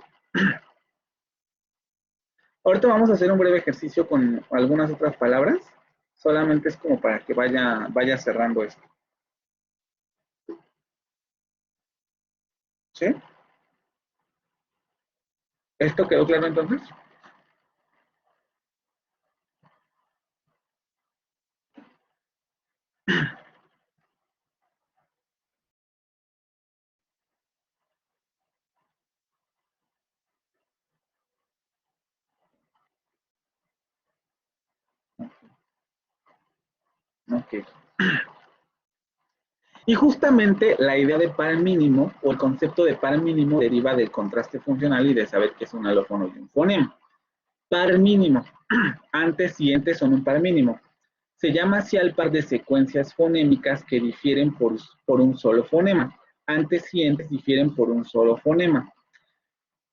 Speaker 1: Ahorita vamos a hacer un breve ejercicio con algunas otras palabras. Solamente es como para que vaya cerrando esto. ¿Sí? ¿Esto quedó claro entonces? Ok. Y justamente la idea de par mínimo o el concepto de par mínimo deriva del contraste funcional y de saber qué es un alófono y un fonema. Par mínimo. Antes y entes son un par mínimo. Se llama así al par de secuencias fonémicas que difieren por un solo fonema. Antes y entes difieren por un solo fonema.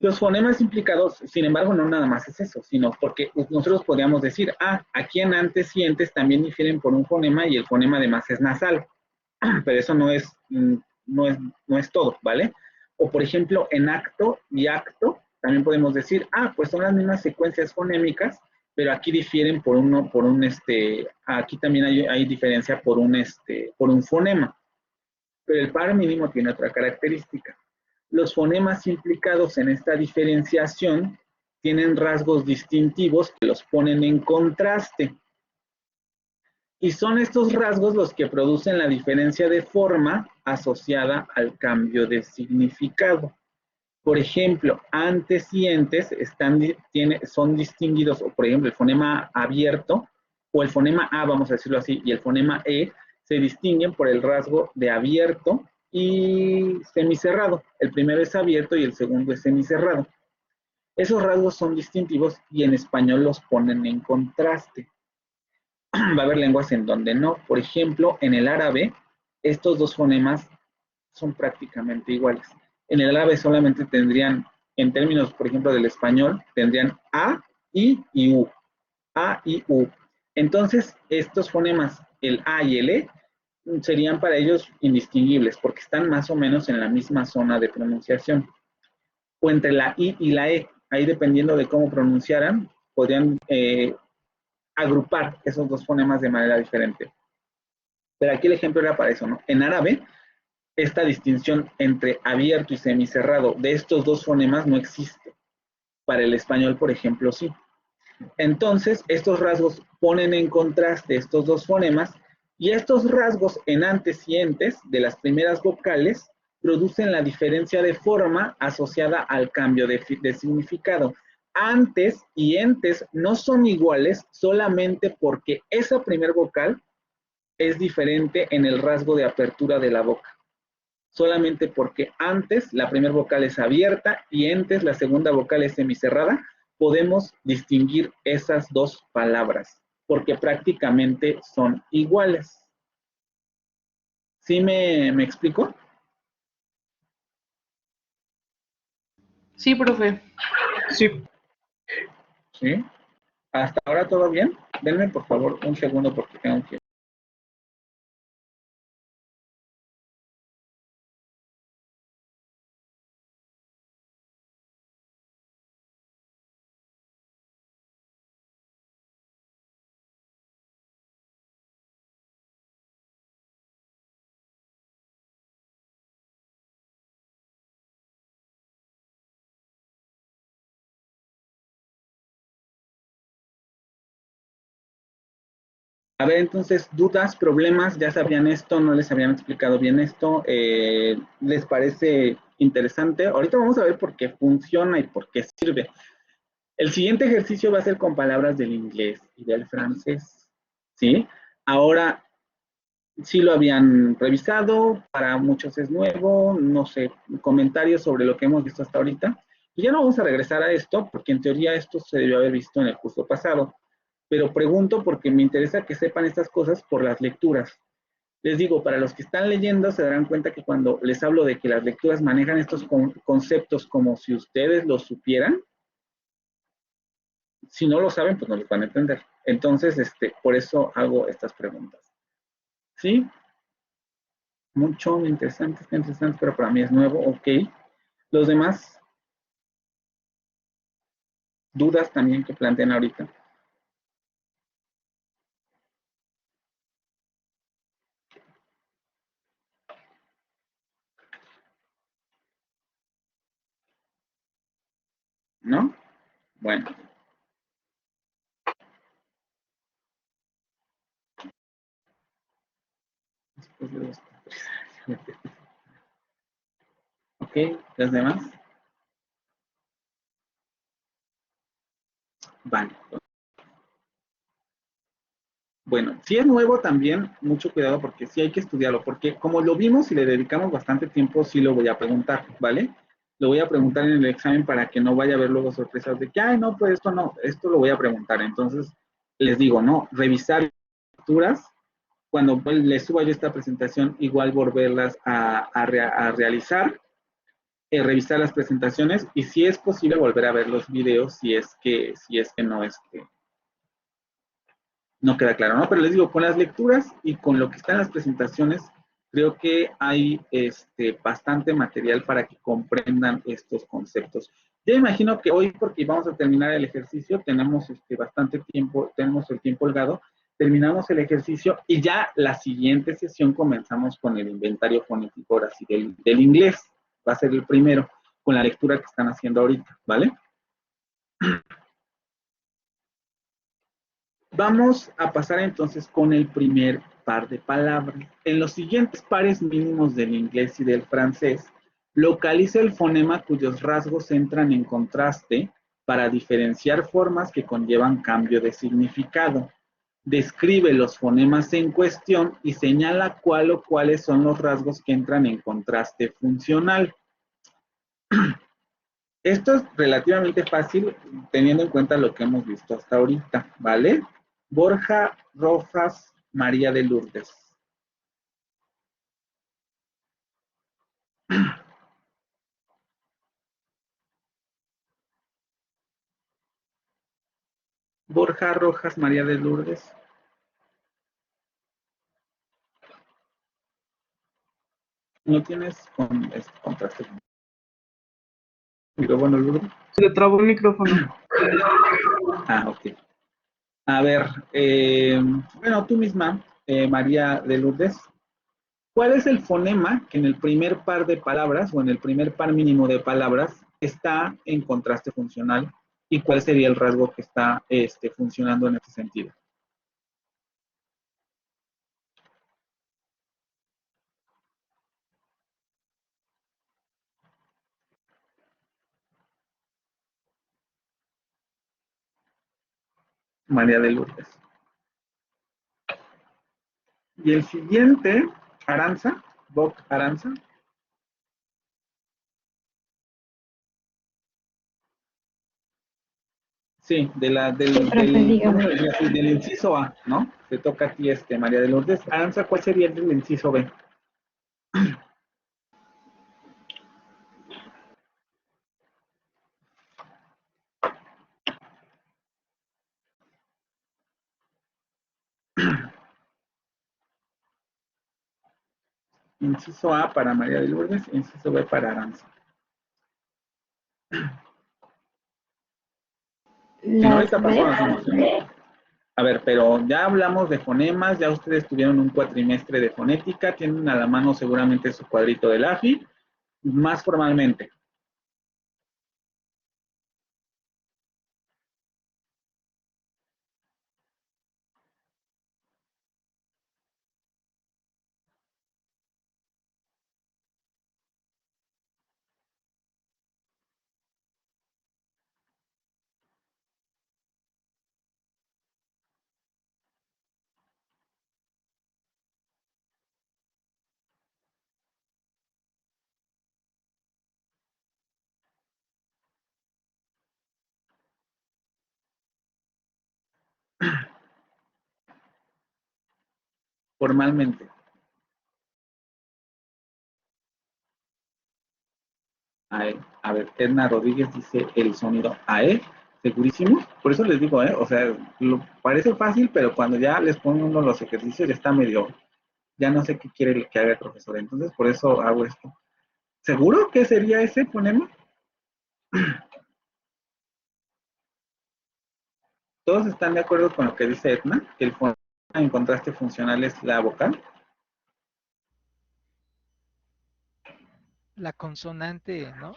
Speaker 1: Los fonemas implicados, sin embargo, no nada más es eso, sino porque nosotros podríamos decir, aquí en antes y entes también difieren por un fonema y el fonema además es nasal. Pero eso no es todo, ¿vale? O por ejemplo, en acto y acto, también podemos decir, pues son las mismas secuencias fonémicas, pero aquí difieren aquí también hay diferencia por un fonema. Pero el par mínimo tiene otra característica. Los fonemas implicados en esta diferenciación tienen rasgos distintivos que los ponen en contraste. Y son estos rasgos los que producen la diferencia de forma asociada al cambio de significado. Por ejemplo, antes y entes son distinguidos, o por ejemplo, el fonema abierto o el fonema A, vamos a decirlo así, y el fonema E se distinguen por el rasgo de abierto y semicerrado. El primero es abierto y el segundo es semicerrado. Esos rasgos son distintivos y en español los ponen en contraste. Va a haber lenguas en donde no. Por ejemplo, en el árabe, estos dos fonemas son prácticamente iguales. En el árabe solamente tendrían, en términos, por ejemplo, del español, tendrían A, I y U. A, I, U. Entonces, estos fonemas, el A y el E, serían para ellos indistinguibles porque están más o menos en la misma zona de pronunciación. O entre la I y la E, ahí dependiendo de cómo pronunciaran, podrían agrupar esos dos fonemas de manera diferente. Pero aquí el ejemplo era para eso, ¿no? En árabe, esta distinción entre abierto y semicerrado de estos dos fonemas no existe. Para el español, por ejemplo, sí. Entonces, estos rasgos ponen en contraste estos dos fonemas y estos rasgos en antes y entes de las primeras vocales producen la diferencia de forma asociada al cambio de significado. Antes y entes no son iguales solamente porque esa primer vocal es diferente en el rasgo de apertura de la boca. Solamente porque antes la primera vocal es abierta y entes la segunda vocal es semicerrada, podemos distinguir esas dos palabras, porque prácticamente son iguales. ¿Sí me explico?
Speaker 2: Sí, profe. Sí.
Speaker 1: ¿Sí? ¿Hasta ahora todo bien? Denme por favor un segundo porque tengo que... A ver, entonces, dudas, problemas, ya sabían esto, no les habían explicado bien esto, ¿les parece interesante? Ahorita vamos a ver por qué funciona y por qué sirve. El siguiente ejercicio va a ser con palabras del inglés y del francés, ¿sí? Ahora, sí lo habían revisado, para muchos es nuevo, no sé, comentarios sobre lo que hemos visto hasta ahorita. Y ya no vamos a regresar a esto, porque en teoría esto se debió haber visto en el curso pasado. Pero pregunto porque me interesa que sepan estas cosas por las lecturas. Les digo, para los que están leyendo se darán cuenta que cuando les hablo de que las lecturas manejan estos conceptos como si ustedes los supieran, si no lo saben, pues no los van a entender. Entonces, por eso hago estas preguntas. ¿Sí? Mucho interesante, está interesante, pero para mí es nuevo, ok. Los demás, dudas también que planteen ahorita. ¿no? Bueno. Después de los... Ok, ¿los demás? Vale. Bueno, si es nuevo también, mucho cuidado porque sí hay que estudiarlo, porque como lo vimos y le dedicamos bastante tiempo, sí lo voy a preguntar, ¿vale? Lo voy a preguntar en el examen para que no vaya a haber luego sorpresas de que, ay, no, pues esto no, esto lo voy a preguntar. Entonces, les digo, no, revisar lecturas, cuando pues, les suba yo esta presentación, igual volverlas a realizar, revisar las presentaciones y si es posible volver a ver los videos si es que no, no queda claro, ¿no? Pero les digo, con las lecturas y con lo que está en las presentaciones, creo que hay bastante material para que comprendan estos conceptos. Ya imagino que hoy, porque vamos a terminar el ejercicio, tenemos bastante tiempo, tenemos el tiempo holgado, terminamos el ejercicio y ya la siguiente sesión comenzamos con el inventario fonético, ahora sí, del inglés. Va a ser el primero, con la lectura que están haciendo ahorita, ¿vale? Vamos a pasar entonces con el primer par de palabras. En los siguientes pares mínimos del inglés y del francés, localiza el fonema cuyos rasgos entran en contraste para diferenciar formas que conllevan cambio de significado. Describe los fonemas en cuestión y señala cuál o cuáles son los rasgos que entran en contraste funcional. Esto es relativamente fácil teniendo en cuenta lo que hemos visto hasta ahorita, ¿vale? Borja Rojas María de Lourdes. Borja Rojas María de Lourdes. ¿No tienes contraste? Micrófono, Lourdes.
Speaker 2: Se le trabó el micrófono.
Speaker 1: Ah, ok. A ver, bueno, tú misma, María de Lourdes, ¿cuál es el fonema que en el primer par de palabras o en el primer par mínimo de palabras está en contraste funcional? ¿Y cuál sería el rasgo que está funcionando en este sentido? María de Lourdes. Y el siguiente, Aranza, Bob Aranza. Sí, del inciso A, ¿no? Te toca a ti, María de Lourdes. Aranza, ¿cuál sería el del inciso B? Inciso A para María de Lourdes, inciso B para Aranza. Si no, ahorita pasamos. A ver, pero ya hablamos de fonemas, ya ustedes tuvieron un cuatrimestre de fonética, tienen a la mano seguramente su cuadrito del AFI, más formalmente. Formalmente. AE. A ver, Edna Rodríguez dice el sonido AE, segurísimo. Por eso les digo, o sea, parece fácil, pero cuando ya les pone uno los ejercicios ya está medio, ya no sé qué quiere que haga el profesor. Entonces, por eso hago esto. ¿Seguro que sería ese fonema? ¿Todos están de acuerdo con lo que dice Edna? Que el fonema en contraste funcional es la vocal.
Speaker 5: La consonante, ¿no?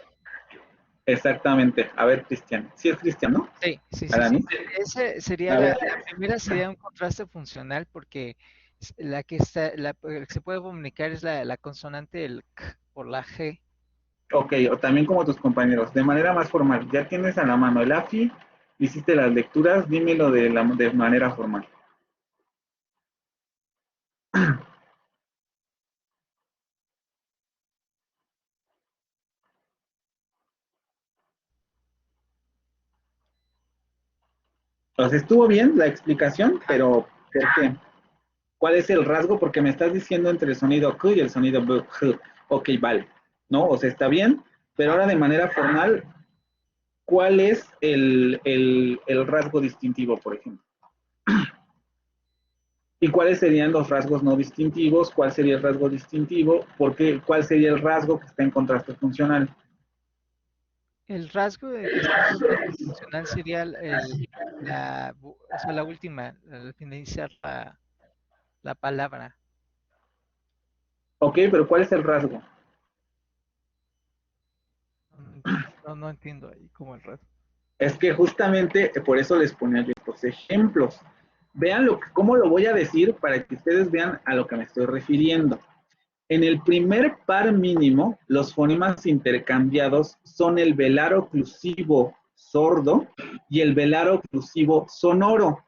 Speaker 1: Exactamente. A ver, Cristian. Sí es Cristian, ¿no?
Speaker 5: Sí, sí, sí,
Speaker 1: Aramis.
Speaker 5: sí. Ese sería
Speaker 1: A ver.
Speaker 5: la primera sería un contraste funcional porque la que está, que se puede comunicar es la consonante el k por la g.
Speaker 1: Ok, o también como tus compañeros, de manera más formal. Ya tienes a la mano el AFI, hiciste las lecturas, dímelo de manera formal. O sea, estuvo bien la explicación, pero ¿por qué? ¿Cuál es el rasgo? Porque me estás diciendo entre el sonido Q y el sonido B. J. Ok, vale. ¿No? O sea, está bien, pero ahora de manera formal, ¿cuál es el rasgo distintivo, por ejemplo? ¿Y cuáles serían los rasgos no distintivos? ¿Cuál sería el rasgo distintivo? ¿Por qué? ¿Cuál sería el rasgo que está en contraste funcional?
Speaker 5: El rasgo de que está en contraste funcional sería o sea, la última, al finalizar la palabra.
Speaker 1: Ok, pero ¿cuál es el rasgo?
Speaker 5: No, no entiendo ahí cómo el rasgo.
Speaker 1: Es que justamente por eso les ponía yo estos ejemplos. Vean cómo lo voy a decir para que ustedes vean a lo que me estoy refiriendo. En el primer par mínimo, los fonemas intercambiados son el velar oclusivo sordo y el velar oclusivo sonoro.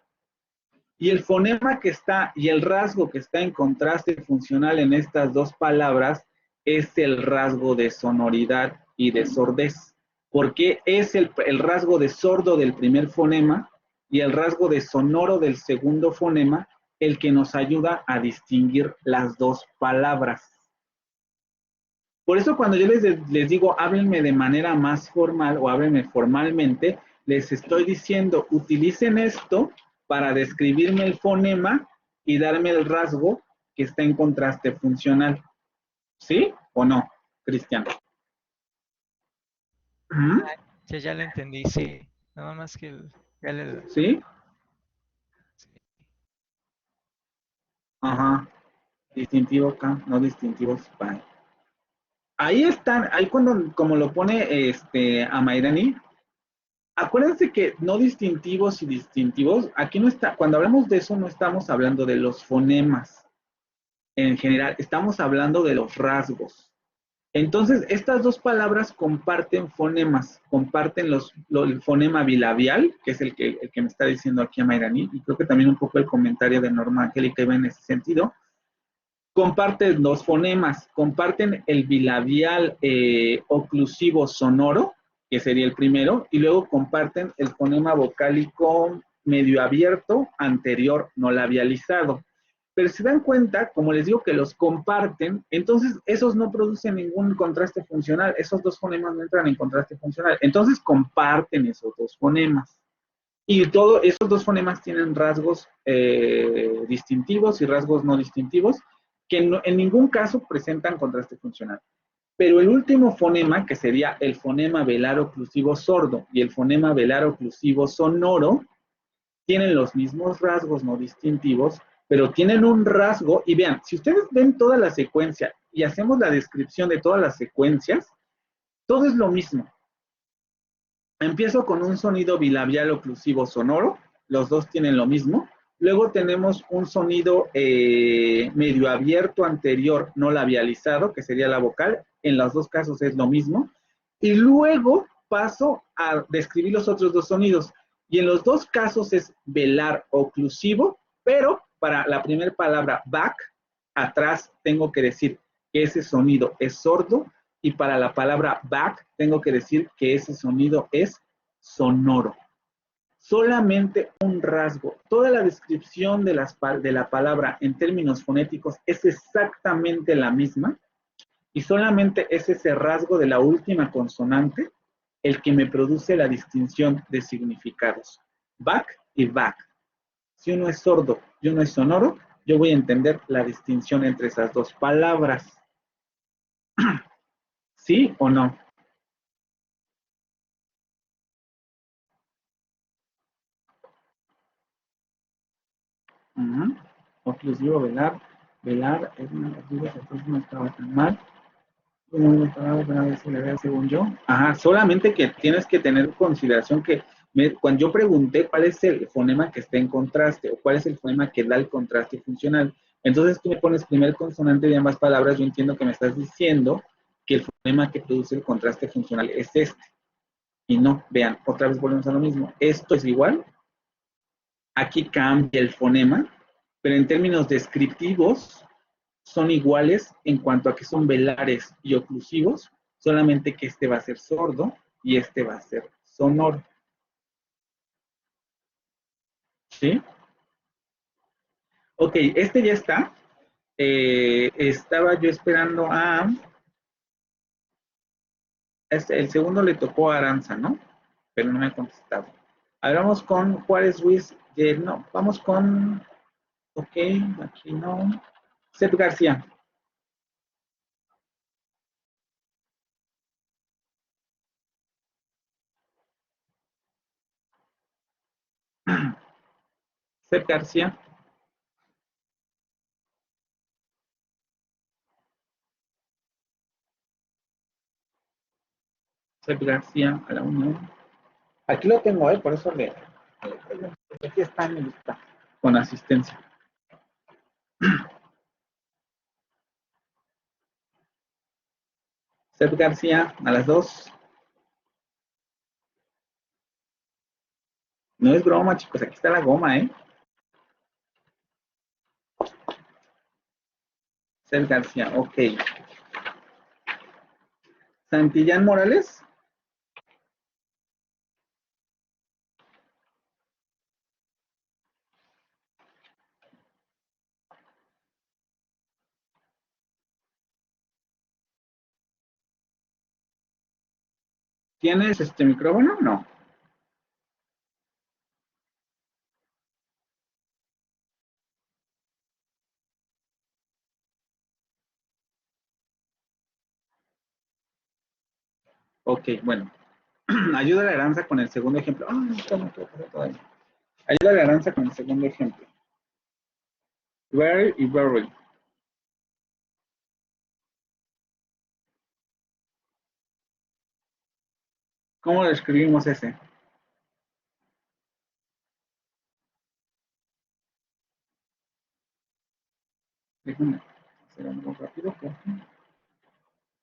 Speaker 1: Y el fonema que está y el rasgo que está en contraste funcional en estas dos palabras es el rasgo de sonoridad y de sordez, porque es el rasgo de sordo del primer fonema y el rasgo de sonoro del segundo fonema el que nos ayuda a distinguir las dos palabras. Por eso cuando yo les digo háblenme de manera más formal o háblenme formalmente, les estoy diciendo utilicen esto para describirme el fonema y darme el rasgo que está en contraste funcional. ¿Sí o no, Cristian? ¿Mm?
Speaker 5: Ya le entendí, sí. Nada más que ya le...
Speaker 1: ¿Sí?
Speaker 5: Sí.
Speaker 1: Ajá. Distintivo K, no distintivos Pi. Ahí están, ahí cuando, como lo pone a Mairani, acuérdense que no distintivos y distintivos, aquí no está, cuando hablamos de eso no estamos hablando de los fonemas en general, estamos hablando de los rasgos. Entonces, estas dos palabras comparten fonemas, comparten el fonema bilabial, que es el que me está diciendo aquí a Mayrani, y creo que también un poco el comentario de Norma Angélica iba en ese sentido. Comparten los fonemas, comparten el bilabial oclusivo sonoro, que sería el primero, y luego comparten el fonema vocálico medio abierto anterior no labializado. Pero si dan cuenta, como les digo que los comparten, entonces esos no producen ningún contraste funcional, esos dos fonemas no entran en contraste funcional, entonces comparten esos dos fonemas. Y todos esos dos fonemas tienen rasgos distintivos y rasgos no distintivos, que en ningún caso presentan contraste funcional. Pero el último fonema, que sería el fonema velar oclusivo sordo y el fonema velar oclusivo sonoro, tienen los mismos rasgos no distintivos, pero tienen un rasgo, y vean, si ustedes ven toda la secuencia y hacemos la descripción de todas las secuencias, todo es lo mismo. Empiezo con un sonido bilabial oclusivo sonoro, los dos tienen lo mismo. Luego tenemos un sonido medio abierto anterior no labializado, que sería la vocal. En los dos casos es lo mismo. Y luego paso a describir los otros dos sonidos. Y en los dos casos es velar oclusivo, pero para la primera palabra back, atrás tengo que decir que ese sonido es sordo, y para la palabra back tengo que decir que ese sonido es sonoro. Solamente un rasgo. Toda la descripción de la palabra en términos fonéticos es exactamente la misma, y solamente es ese rasgo de la última consonante el que me produce la distinción de significados. Back y back. Si uno es sordo y uno es sonoro, yo voy a entender la distinción entre esas dos palabras. ¿Sí o no? Oclusivo, velar. Velar es una de las dudas, entonces no estaba tan mal. Según yo. Ajá, solamente que tienes que tener en consideración que cuando yo pregunté cuál es el fonema que está en contraste o cuál es el fonema que da el contraste funcional, entonces tú me pones primer consonante de ambas palabras, yo entiendo que me estás diciendo que el fonema que produce el contraste funcional es este. Y no, vean, otra vez volvemos a lo mismo. Esto es igual, aquí cambia el fonema, pero en términos descriptivos son iguales en cuanto a que son velares y oclusivos, solamente que este va a ser sordo y este va a ser sonoro. ¿Sí? Ok, este ya está. Estaba yo esperando a... el segundo le tocó a Aranza, ¿no? Pero no me ha contestado. Ahora vamos con Juárez Ruiz. No, vamos con... Ok, aquí no. Seth García. Seth García. Seth García a la unión. Aquí lo tengo, por eso le... Aquí está en mi lista. Con asistencia. Seth García a las 2. No es broma, chicos, aquí está la goma, ¿eh? Seth García, ok. Santillán Morales. ¿Tienes este micrófono? No. Ok, bueno. Ayuda a la Aranza con el segundo ejemplo. Ah, no puedo pasar todavía. Ayuda a la Aranza con el segundo ejemplo. Very y very. ¿Cómo lo escribimos ese? Déjenme hacer algo rápido, porque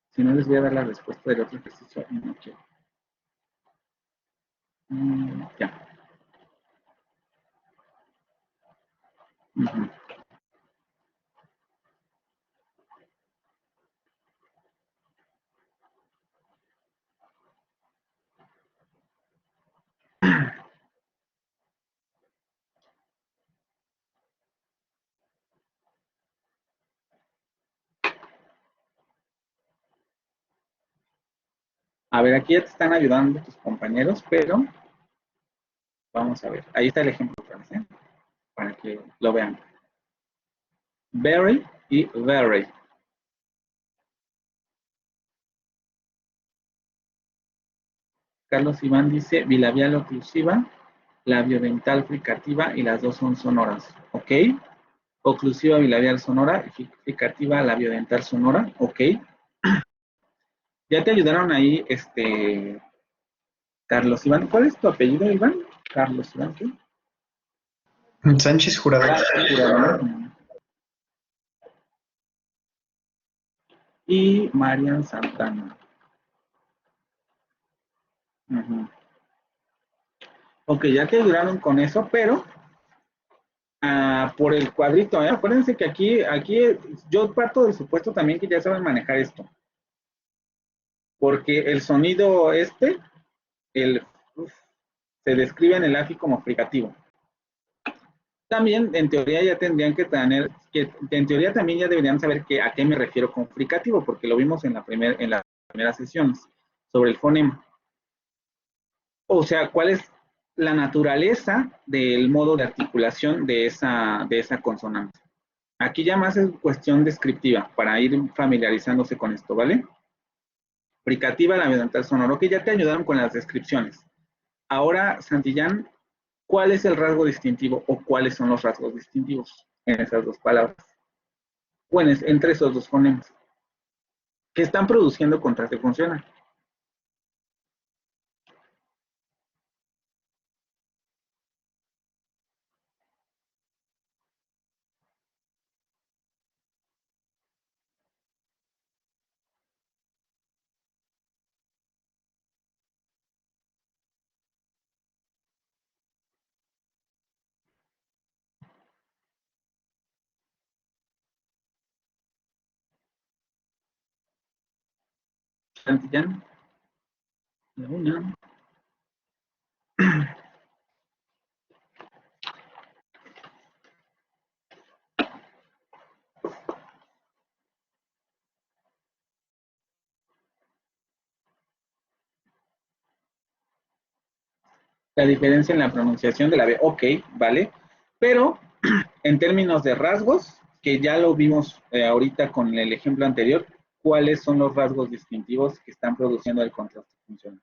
Speaker 1: si no les voy a dar la respuesta del otro ejercicio y no quiero. Ya. A ver, aquí ya te están ayudando tus compañeros, pero vamos a ver. Ahí está el ejemplo otra vez, ¿eh? Para que lo vean. Very y very. Carlos Iván dice bilabial oclusiva, labiodental fricativa y las dos son sonoras. ¿Ok? Oclusiva bilabial sonora, fricativa labiodental sonora. ¿Ok? Ya te ayudaron ahí, Carlos Iván. ¿Cuál es tu apellido, Iván? Carlos Iván, ¿qué?
Speaker 7: Sánchez Jurado.
Speaker 1: Y Marian Santana. Ok, ya te ayudaron con eso, pero por el cuadrito, acuérdense que aquí yo parto del supuesto también que ya saben manejar esto. Porque el sonido se describe en el AFI como fricativo. También, en teoría, ya tendrían que tener, en teoría también ya deberían saber a qué me refiero con fricativo, porque lo vimos en las primeras sesiones sobre el fonema. O sea, cuál es la naturaleza del modo de articulación de esa consonante. Aquí ya más es cuestión descriptiva, para ir familiarizándose con esto, ¿vale? Fricativa, labiodental sonoro, que ya te ayudaron con las descripciones. Ahora, Santillán, ¿cuál es el rasgo distintivo o cuáles son los rasgos distintivos en esas dos palabras? Bueno, entre esos dos fonemas. que están produciendo contraste funcional. Santillán, de una. La diferencia en la pronunciación de la B, ok, vale, pero en términos de rasgos, que ya lo vimos ahorita con el ejemplo anterior, ¿cuáles son los rasgos distintivos que están produciendo el contraste funcional?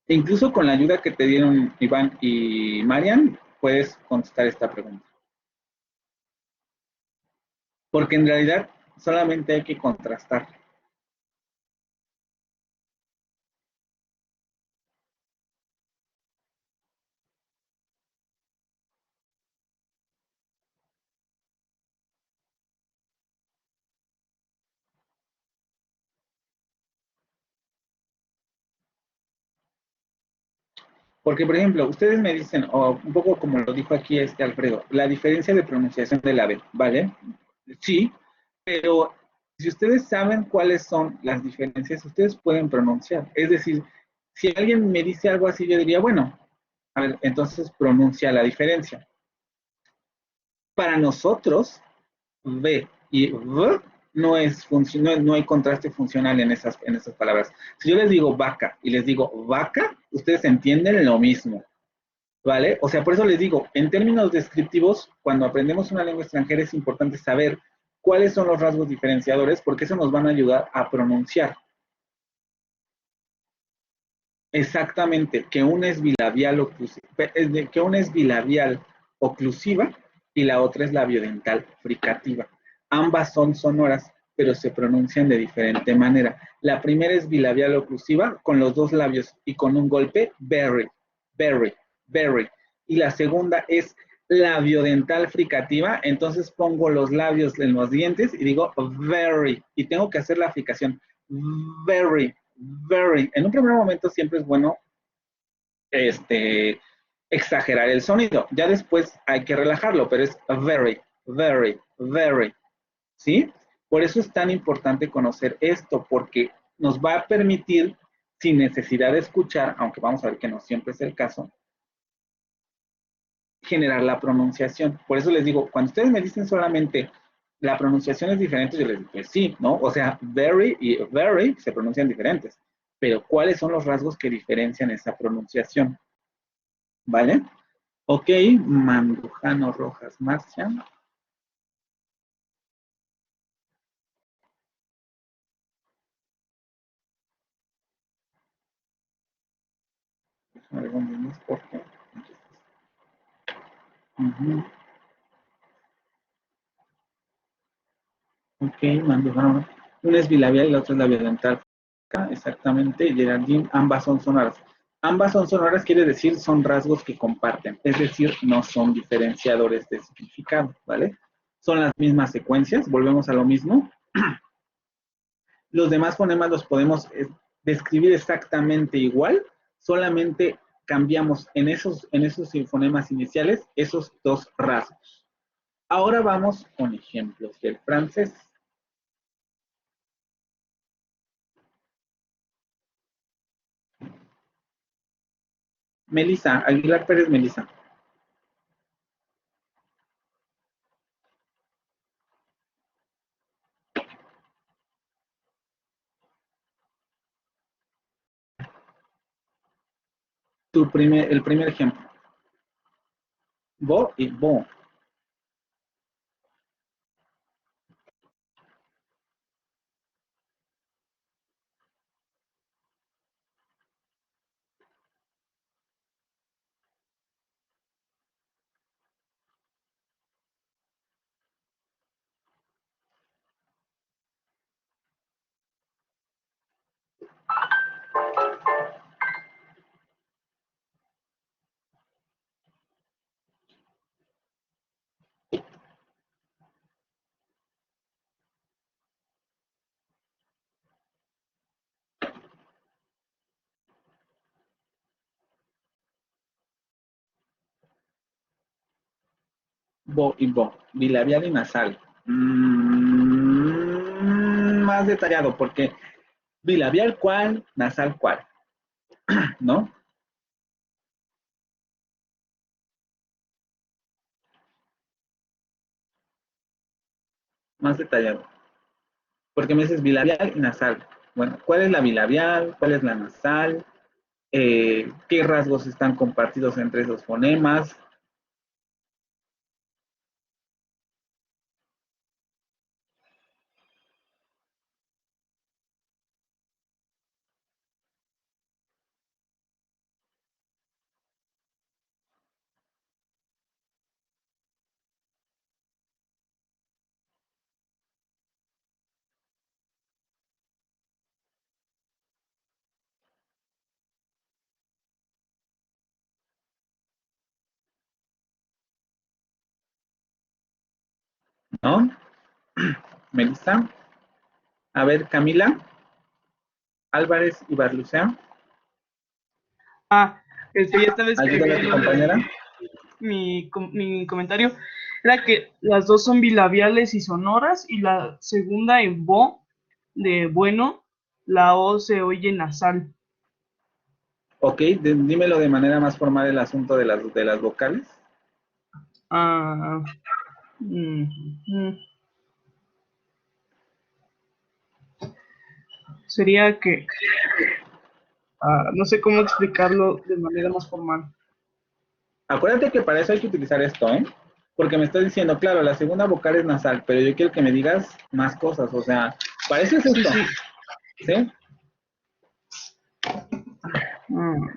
Speaker 1: E incluso con la ayuda que te dieron Iván y Marian, puedes contestar esta pregunta. Porque en realidad solamente hay que contrastar. Porque, por ejemplo, ustedes me dicen, o un poco como lo dijo aquí este Alfredo, la diferencia de pronunciación de la B, ¿vale? Sí, pero si ustedes saben cuáles son las diferencias, ustedes pueden pronunciar. Es decir, si alguien me dice algo así, yo diría, bueno, a ver, entonces pronuncia la diferencia. Para nosotros, B y V no hay contraste funcional en esas palabras. Si yo les digo vaca y les digo vaca, ustedes entienden lo mismo. ¿Vale? O sea, por eso les digo, en términos descriptivos, cuando aprendemos una lengua extranjera es importante saber cuáles son los rasgos diferenciadores, porque eso nos van a ayudar a pronunciar. Exactamente, que una es bilabial oclusiva, que una es bilabial oclusiva y la otra es labiodental fricativa. Ambas son sonoras, pero se pronuncian de diferente manera. La primera es bilabial oclusiva con los dos labios y con un golpe, berry, berry, berry. Y la segunda es labiodental fricativa, entonces pongo los labios en los dientes y digo very, y tengo que hacer la fricación, very, very. En un primer momento siempre es bueno exagerar el sonido. Ya después hay que relajarlo, pero es very, very, very. ¿Sí? Por eso es tan importante conocer esto, porque nos va a permitir, sin necesidad de escuchar, aunque vamos a ver que no siempre es el caso, generar la pronunciación. Por eso les digo, cuando ustedes me dicen solamente la pronunciación es diferente, yo les digo, pues sí, ¿no? O sea, very y very se pronuncian diferentes, pero ¿cuáles son los rasgos que diferencian esa pronunciación? ¿Vale? Ok, Mandujano Rojas Marcian. Ok, Mandujano. Una es bilabial y la otra es labiodental. Exactamente, Geraldine, ambas son sonoras. Ambas son sonoras quiere decir son rasgos que comparten, es decir, no son diferenciadores de significado, ¿vale? Son las mismas secuencias, volvemos a lo mismo. Los demás fonemas los podemos describir exactamente igual, solamente cambiamos en esos fonemas iniciales esos dos rasgos. Ahora vamos con ejemplos del francés. Melissa, Aguilar Pérez Melissa. El primer ejemplo. Bo y bo. Bo y bo. Bilabial y nasal. Más detallado, porque bilabial cuál, nasal cuál, ¿no? Más detallado. Porque me dices bilabial y nasal. Bueno, ¿cuál es la bilabial? ¿Cuál es la nasal? ¿Qué rasgos están compartidos entre esos fonemas? ¿No? Melissa. A ver, Camila. Álvarez y Barlucea.
Speaker 2: Ya estaba
Speaker 1: Ayúdale a tu
Speaker 2: escribiendo
Speaker 1: compañera.
Speaker 2: mi comentario. Era que las dos son bilabiales y sonoras, y la segunda en bo, de bueno, la O se oye nasal.
Speaker 1: Ok, dímelo de manera más formal el asunto de las vocales.
Speaker 2: Ah, mm, mm. Sería que, no sé cómo explicarlo de manera más formal.
Speaker 1: Acuérdate que para eso hay que utilizar esto, ¿eh? Porque me estás diciendo, claro, la segunda vocal es nasal, pero yo quiero que me digas más cosas, o sea, para eso es esto,
Speaker 2: Sí.
Speaker 1: ¿sí?
Speaker 2: Mm.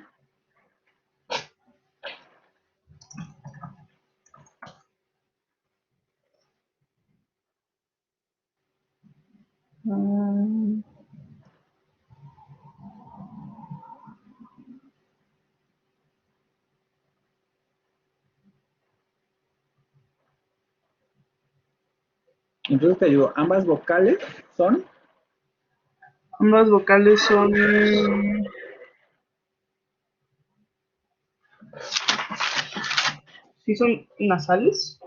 Speaker 2: Mm.
Speaker 1: Entonces te ayudo, ambas vocales son,
Speaker 2: Ambas vocales son. ¿Sí son nasales?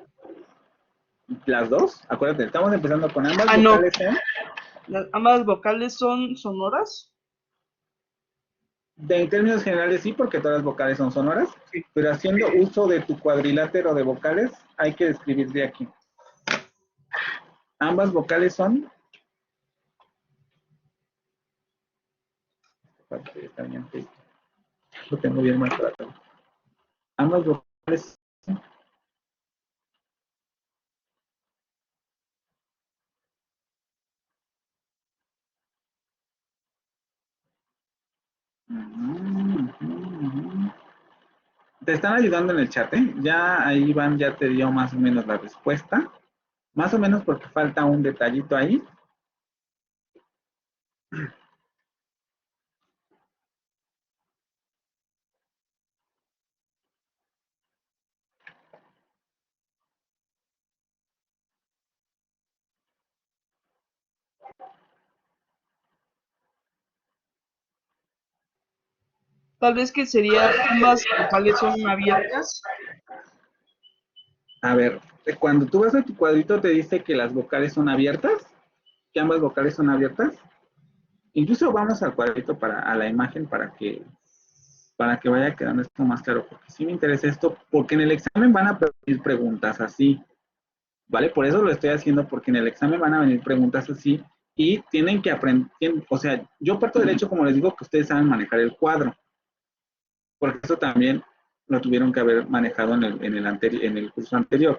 Speaker 1: las dos, acuérdate, estamos empezando con ambas
Speaker 2: No.
Speaker 1: vocales en,
Speaker 2: Ambas vocales son sonoras.
Speaker 1: en términos generales sí, porque todas las vocales son sonoras,
Speaker 2: Sí.
Speaker 1: pero haciendo uso de tu cuadrilátero de vocales, hay que describir de aquí. Ambas vocales son, está bien, sí. Lo tengo bien marcado. Ambas vocales te están ayudando en el chat, ¿eh? Ya ahí Iván ya te dio más o menos la respuesta. Más o menos porque falta un detallito ahí.
Speaker 2: Tal vez que sería ambas vocales son abiertas.
Speaker 1: A ver, cuando tú vas a tu cuadrito te dice que las vocales son abiertas, que ambas vocales son abiertas. Incluso vamos al cuadrito a la imagen para que vaya quedando esto más claro, porque sí me interesa esto, porque en el examen van a pedir preguntas así, ¿vale? Por eso lo estoy haciendo, porque en el examen van a venir preguntas así y tienen que aprender, o sea, yo parto del hecho, como les digo, que ustedes saben manejar el cuadro, porque eso también lo tuvieron que haber manejado en el curso anterior.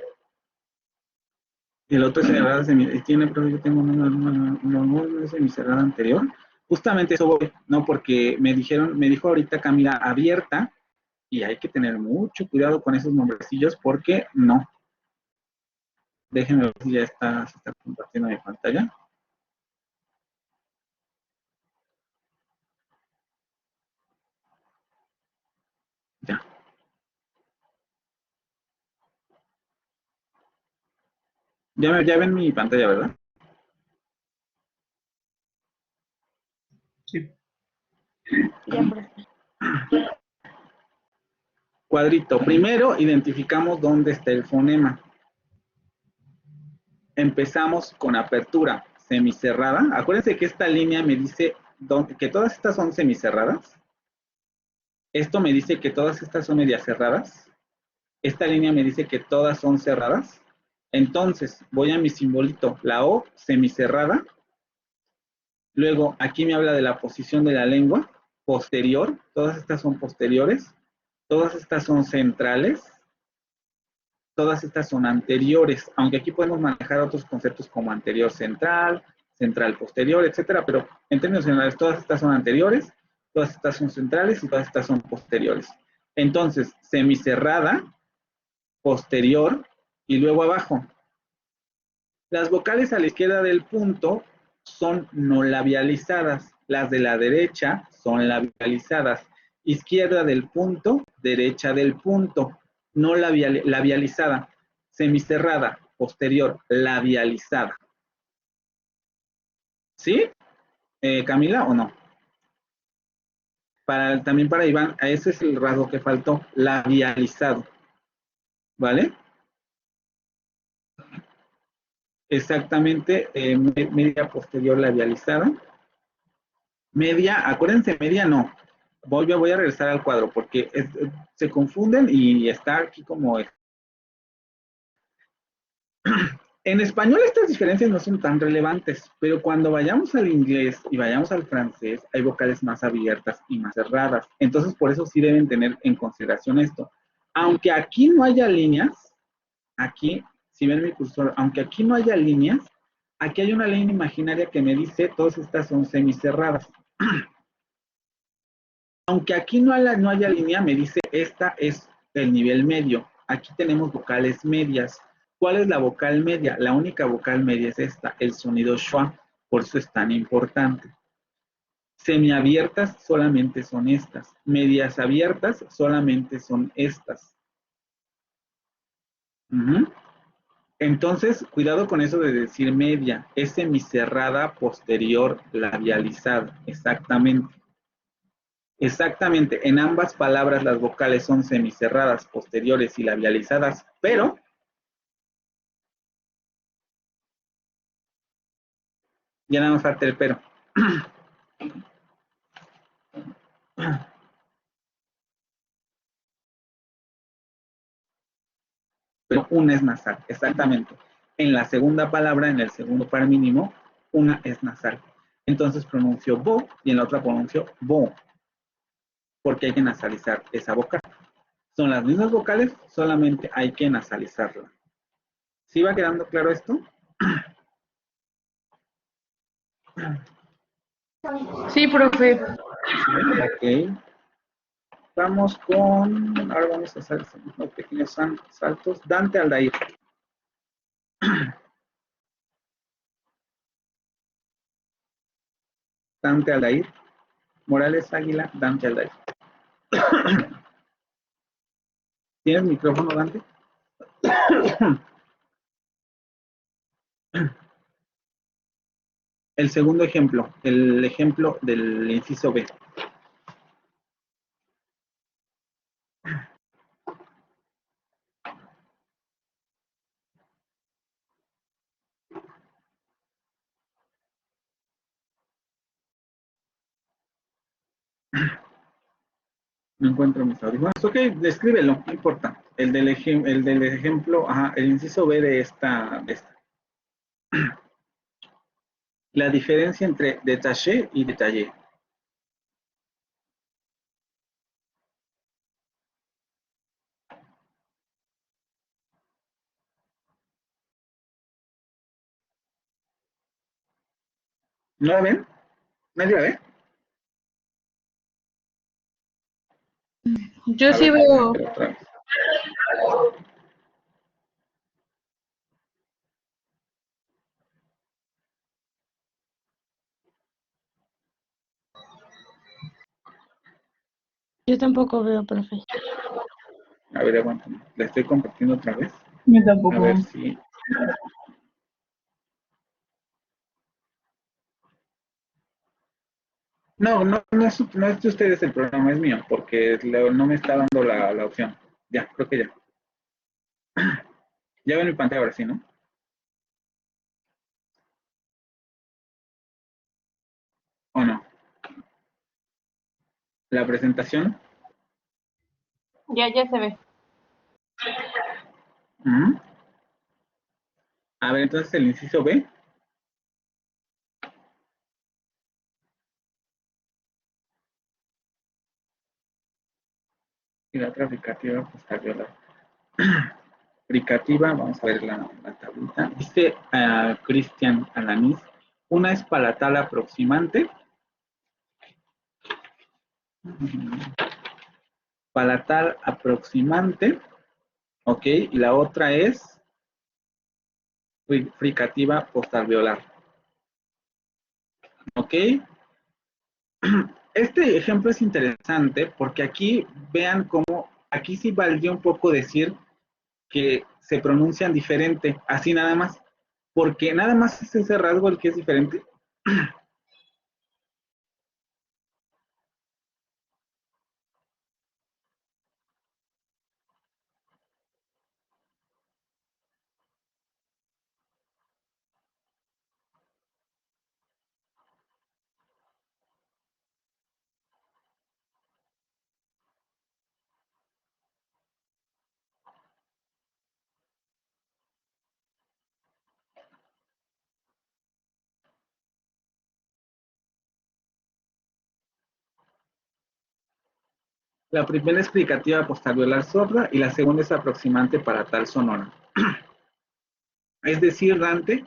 Speaker 1: El otro es cerrada tiene, pero yo tengo no es semicerrada anterior. Justamente eso voy, ¿no? Porque me dijo ahorita Camila abierta, y hay que tener mucho cuidado con esos nombrecillos porque no. Déjenme ver si ya se está compartiendo mi pantalla. Ya ven mi pantalla, ¿verdad?
Speaker 2: Sí.
Speaker 3: Ya, profe.
Speaker 1: Cuadrito. Primero identificamos dónde está el fonema. Empezamos con apertura semicerrada. Acuérdense que esta línea me dice que todas estas son semicerradas. Esto me dice que todas estas son medias cerradas. Esta línea me dice que todas son cerradas. Entonces, voy a mi simbolito, la O semicerrada. Luego, aquí me habla de la posición de la lengua, posterior. Todas estas son posteriores. Todas estas son centrales. Todas estas son anteriores, aunque aquí podemos manejar otros conceptos como anterior central, central posterior, etcétera, pero en términos generales todas estas son anteriores, todas estas son centrales y todas estas son posteriores. Entonces, semicerrada, posterior y luego abajo. Las vocales a la izquierda del punto son no labializadas, las de la derecha son labializadas. Izquierda del punto, derecha del punto. No labializada, semicerrada, posterior, labializada. ¿Sí? Camila, ¿o no? También para Iván, ese es el rasgo que faltó, labializado. ¿Vale? Exactamente, media posterior labializada. Media, acuérdense, media no. Voy a regresar al cuadro porque se confunden y está aquí como... En español estas diferencias no son tan relevantes, pero cuando vayamos al inglés y vayamos al francés, hay vocales más abiertas y más cerradas. Entonces, por eso sí deben tener en consideración esto. Aunque aquí no haya líneas, aquí, si ven mi cursor, aunque aquí no haya líneas, aquí hay una línea imaginaria que me dice todas estas son semicerradas. Aunque aquí no haya línea, me dice esta es el nivel medio. Aquí tenemos vocales medias. ¿Cuál es la vocal media? La única vocal media es esta, el sonido schwa, por eso es tan importante. Semiabiertas solamente son estas. Medias abiertas solamente son estas. Entonces, cuidado con eso de decir media. Es semicerrada posterior labializada. Exactamente. Exactamente, en ambas palabras las vocales son semicerradas, posteriores y labializadas, pero ya nada más falta el pero. Pero una es nasal, exactamente. En la segunda palabra, en el segundo par mínimo, una es nasal. Entonces pronuncio bo y en la otra pronuncio bo, porque hay que nasalizar esa vocal. Son las mismas vocales, solamente hay que nasalizarla. ¿Sí va quedando claro esto?
Speaker 2: Sí, profe.
Speaker 1: Ok. Vamos con, ahora vamos a hacer unos pequeños saltos. Dante Aldair. Dante Aldair. Morales Águila, Dante Aldair. ¿Tienes micrófono, Dante? El segundo ejemplo, el ejemplo del inciso B. No encuentro mis audífonos. Ok, descríbelo, no importa. El del ejemplo, ajá, el inciso B de esta. La diferencia entre détaché y détaillé. ¿No la ven? ¿Nadie la ve?
Speaker 2: Yo
Speaker 1: A
Speaker 2: sí
Speaker 1: ver,
Speaker 2: veo.
Speaker 1: otra vez.
Speaker 8: Yo tampoco veo, profe.
Speaker 1: A ver, aguántame. La estoy compartiendo otra vez.
Speaker 2: Yo
Speaker 1: A
Speaker 2: tampoco.
Speaker 1: ver si. No es de ustedes el programa, es mío, porque no me está dando la opción. Ya, creo que ya. Ya ven mi pantalla ahora sí, ¿no? ¿O no? La presentación.
Speaker 6: Ya se ve.
Speaker 1: Ujú. A ver, entonces el inciso B. Y la otra fricativa, pues está violada. Fricativa, vamos a ver la tablita. Dice Cristian Alanis, una es palatal aproximante. Palatal aproximante, ok, y la otra es fricativa postalveolar, ok. Este ejemplo es interesante porque aquí vean cómo, aquí sí valdría un poco decir que se pronuncian diferente, así nada más, porque nada más es ese rasgo el que es diferente. La primera es fricativa postalveolar sorda y la segunda es aproximante para tal sonora. Es decir, Dante,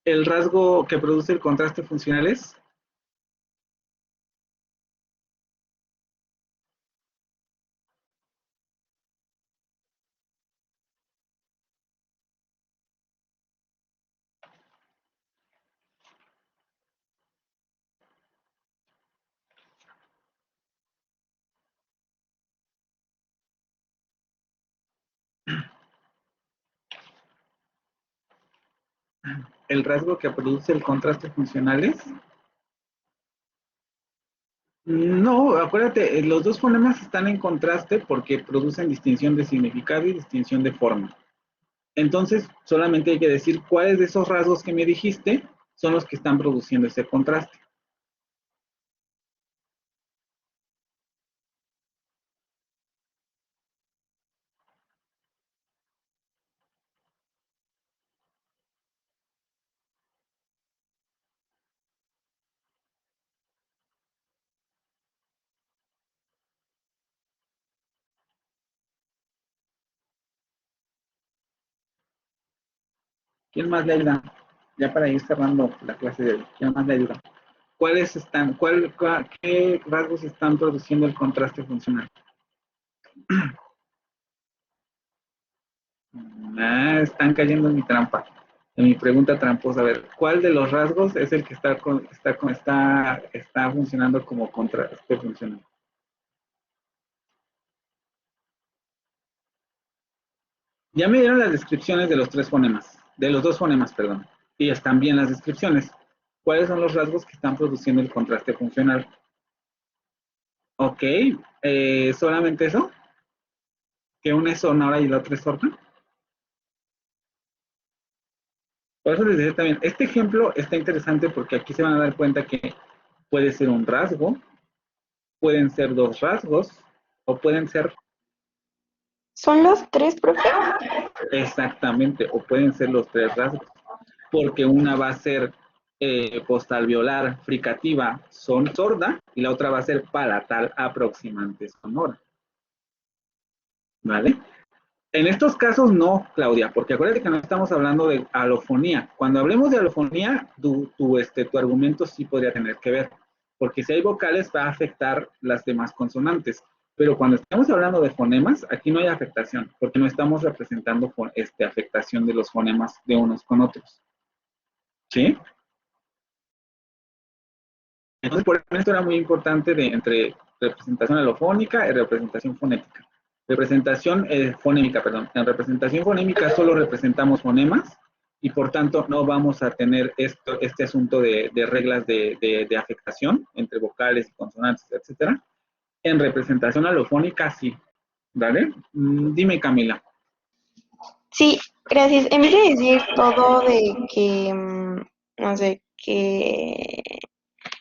Speaker 1: el rasgo que produce el contraste funcional es el rasgo que produce el contraste funcional es. No, acuérdate, los dos fonemas están en contraste porque producen distinción de significado y distinción de forma. Entonces, solamente hay que decir cuáles de esos rasgos que me dijiste son los que están produciendo ese contraste. ¿Quién más le ayuda? Ya para ir cerrando la clase de hoy, ¿quién más le ayuda? ¿Qué rasgos están produciendo el contraste funcional? Están cayendo en mi trampa, en mi pregunta tramposa. A ver, ¿cuál de los rasgos es el que está funcionando como contraste funcional? Ya me dieron las descripciones de los tres fonemas, de los dos fonemas, perdón, y están bien las descripciones. ¿Cuáles son los rasgos que están produciendo el contraste funcional? Ok, ¿solamente eso? ¿Que una es sonora y la otra es sorda? Por eso les decía también, este ejemplo está interesante porque aquí se van a dar cuenta que puede ser un rasgo, pueden ser dos rasgos, o pueden ser
Speaker 3: ¿Son los tres, profe?
Speaker 1: exactamente, o pueden ser los tres rasgos, porque una va a ser postalveolar fricativa sorda y la otra va a ser palatal aproximante sonora. ¿Vale? En estos casos no, Claudia, porque acuérdate que no estamos hablando de alofonía. Cuando hablemos de alofonía, tu argumento sí podría tener que ver, porque si hay vocales va a afectar las demás consonantes. Pero cuando estamos hablando de fonemas, aquí no hay afectación, porque no estamos representando afectación de los fonemas de unos con otros. ¿Sí? Entonces, por esto era muy importante entre representación alofónica y representación fonética. Representación fonémica, perdón. En representación fonémica solo representamos fonemas y por tanto no vamos a tener este asunto de reglas de afectación entre vocales y consonantes, etcétera. En representación alofónica, sí. ¿Vale? Dime, Camila.
Speaker 3: Sí, gracias. En vez de decir todo de que, no sé, que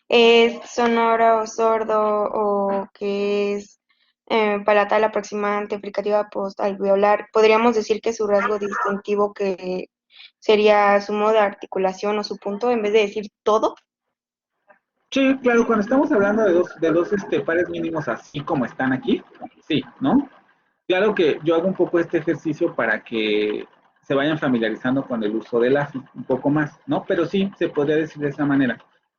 Speaker 3: es sonoro o sordo o que es palatal aproximante, fricativa postalveolar, podríamos decir que su rasgo distintivo que sería su modo de articulación o su punto, en vez de decir todo.
Speaker 1: Sí, claro, cuando estamos hablando de dos pares mínimos así como están aquí, sí, ¿no? Claro que yo hago un poco este ejercicio para que se vayan familiarizando con el uso del AFI un poco más, ¿no? Pero sí, se podría decir de esa manera.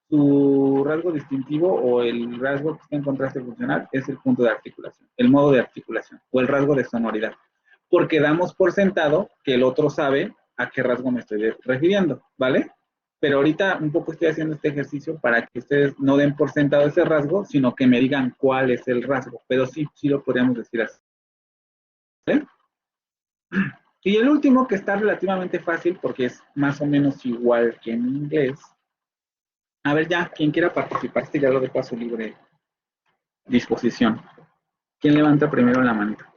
Speaker 1: Su rasgo distintivo o el rasgo que está en contraste funcional es el punto de articulación, el modo de articulación o el rasgo de sonoridad, porque damos por sentado que el otro sabe a qué rasgo me estoy refiriendo, ¿vale? Pero ahorita un poco estoy haciendo este ejercicio para que ustedes no den por sentado ese rasgo, sino que me digan cuál es el rasgo, pero sí, sí lo podríamos decir así. ¿Vale? Y el último, que está relativamente fácil porque es más o menos igual que en inglés. A ver, ya, quien quiera participar, este ya lo dejo a su libre disposición. ¿Quién levanta primero la manita?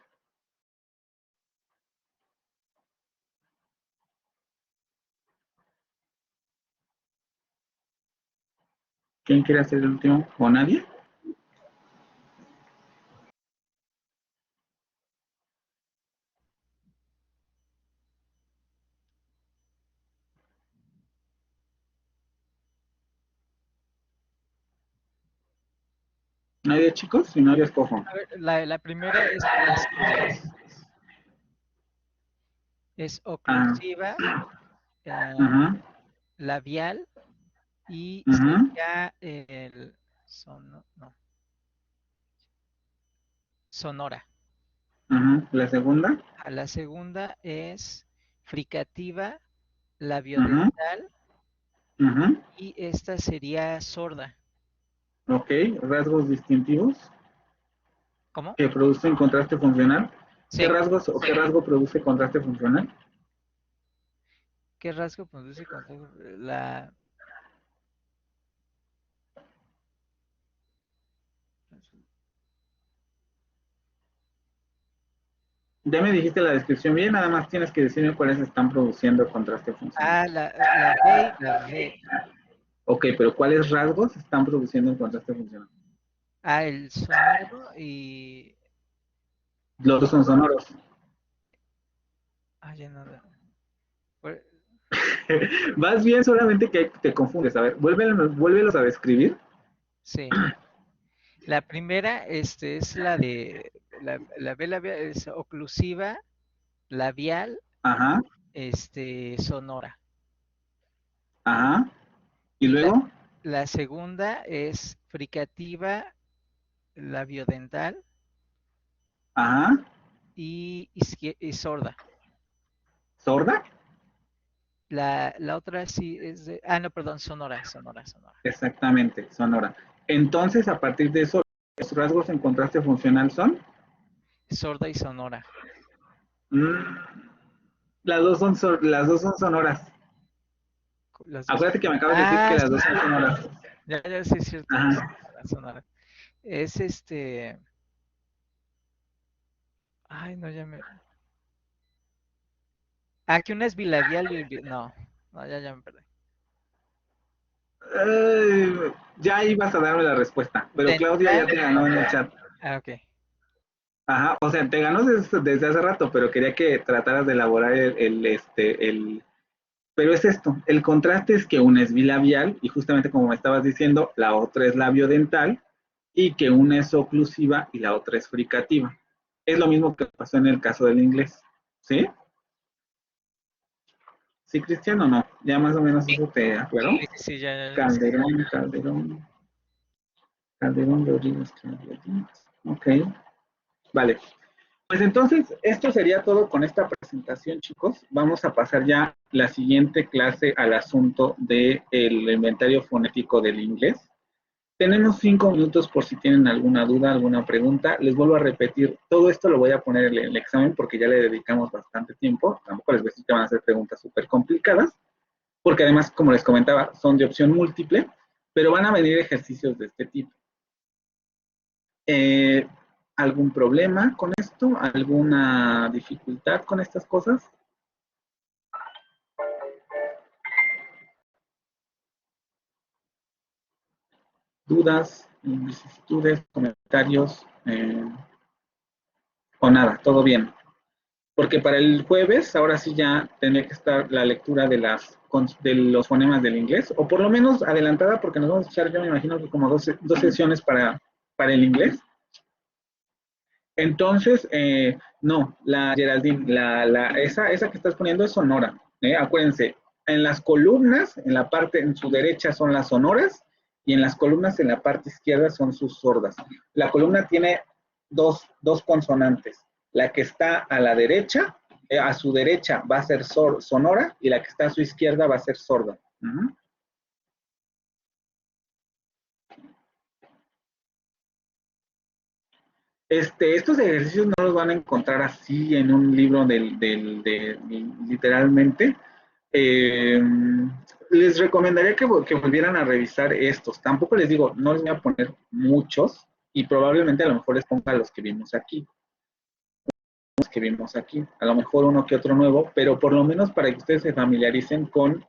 Speaker 1: ¿Quién quiere hacer el último? ¿O nadie? ¿Nadie, chicos? Si no, yo escojo.
Speaker 5: A ver, la primera es oclusiva,
Speaker 1: Ajá,
Speaker 5: labial y
Speaker 1: ajá,
Speaker 5: sería el sonora.
Speaker 1: ajá. ¿La segunda?
Speaker 5: La segunda es fricativa,
Speaker 1: Ajá,
Speaker 5: labiodental
Speaker 1: ajá.
Speaker 5: y esta sería sorda.
Speaker 1: Ok, rasgos distintivos
Speaker 5: ¿Cómo?
Speaker 1: que producen contraste funcional. ¿Qué
Speaker 5: Sí.
Speaker 1: rasgos o qué rasgo produce contraste funcional?
Speaker 5: ¿Qué rasgo produce contraste?
Speaker 1: Ya me dijiste la descripción bien, nada más tienes que decirme cuáles están produciendo contraste funcional.
Speaker 5: La B y la B.
Speaker 1: Ok, pero ¿cuáles rasgos están produciendo el contraste funcional?
Speaker 5: El sonoro y...
Speaker 1: Los dos son sonoros.
Speaker 5: Ya no. Pues,
Speaker 1: Vas bien, solamente que te confundes. A ver, vuélvelos a describir.
Speaker 5: sí. La primera es la de... La B labial es oclusiva, labial,
Speaker 1: Ajá,
Speaker 5: sonora.
Speaker 1: ajá. ¿Y
Speaker 5: Y
Speaker 1: luego?
Speaker 5: la segunda es fricativa, labiodental
Speaker 1: Ajá.
Speaker 5: y sorda.
Speaker 1: ¿Sorda?
Speaker 5: La otra sí es de... no, perdón, sonora.
Speaker 1: Exactamente, sonora. Entonces, a partir de eso, ¿los rasgos en contraste funcional son?
Speaker 5: Sorda y sonora.
Speaker 1: Las dos son sonoras.
Speaker 5: Las dos.
Speaker 1: Acuérdate que me acabas de decir que las
Speaker 5: Sí,
Speaker 1: dos son sonoras.
Speaker 5: ya sí es cierto.
Speaker 1: Ajá.
Speaker 5: Sonora. Es Ay, no, ya me... que una es bilabial y... No, ya me perdí.
Speaker 1: Ya ibas a darme la respuesta, pero Claudia ya te ganó en el chat.
Speaker 5: Ok.
Speaker 1: Ajá, o sea, te ganó desde hace rato, pero quería que trataras de elaborar pero es esto, el contraste es que una es bilabial, y justamente como me estabas diciendo, la otra es labiodental, y que una es oclusiva y la otra es fricativa. Es lo mismo que pasó en el caso del inglés, ¿sí? ¿Sí, Cristian, o no? Ya más o menos eso te aclaró.
Speaker 5: Sí, ya.
Speaker 1: Calderón Rodríguez. Ok, vale. Pues entonces, esto sería todo con esta presentación, chicos. Vamos a pasar ya la siguiente clase al asunto del inventario fonético del inglés. Tenemos 5 minutos por si tienen alguna duda, alguna pregunta. Les vuelvo a repetir, todo esto lo voy a poner en el examen porque ya le dedicamos bastante tiempo. Tampoco les voy a decir que van a hacer preguntas súper complicadas, porque además, como les comentaba, son de opción múltiple, pero van a venir ejercicios de este tipo. ¿Algún problema con esto? ¿Alguna dificultad con estas cosas? ¿Dudas, vicisitudes, comentarios? O nada, todo bien. Porque para el jueves, ahora sí ya tendría que estar la lectura de los fonemas del inglés, o por lo menos adelantada, porque nos vamos a echar, yo me imagino que como dos sesiones para el inglés. Entonces, no, la Geraldine, esa que estás poniendo es sonora. Acuérdense, en las columnas, en su derecha son las sonoras, y en las columnas en la parte izquierda son sus sordas. La columna tiene dos consonantes. La que está a la derecha, a su derecha va a ser sonora, y la que está a su izquierda va a ser sorda. Estos ejercicios no los van a encontrar así en un libro literalmente. Les recomendaría que volvieran a revisar estos. Tampoco les digo, no les voy a poner muchos, y probablemente a lo mejor les ponga los que vimos aquí. A lo mejor uno que otro nuevo, pero por lo menos para que ustedes se familiaricen con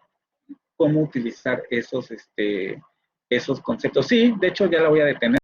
Speaker 1: cómo utilizar esos conceptos. Sí, de hecho ya la voy a detener.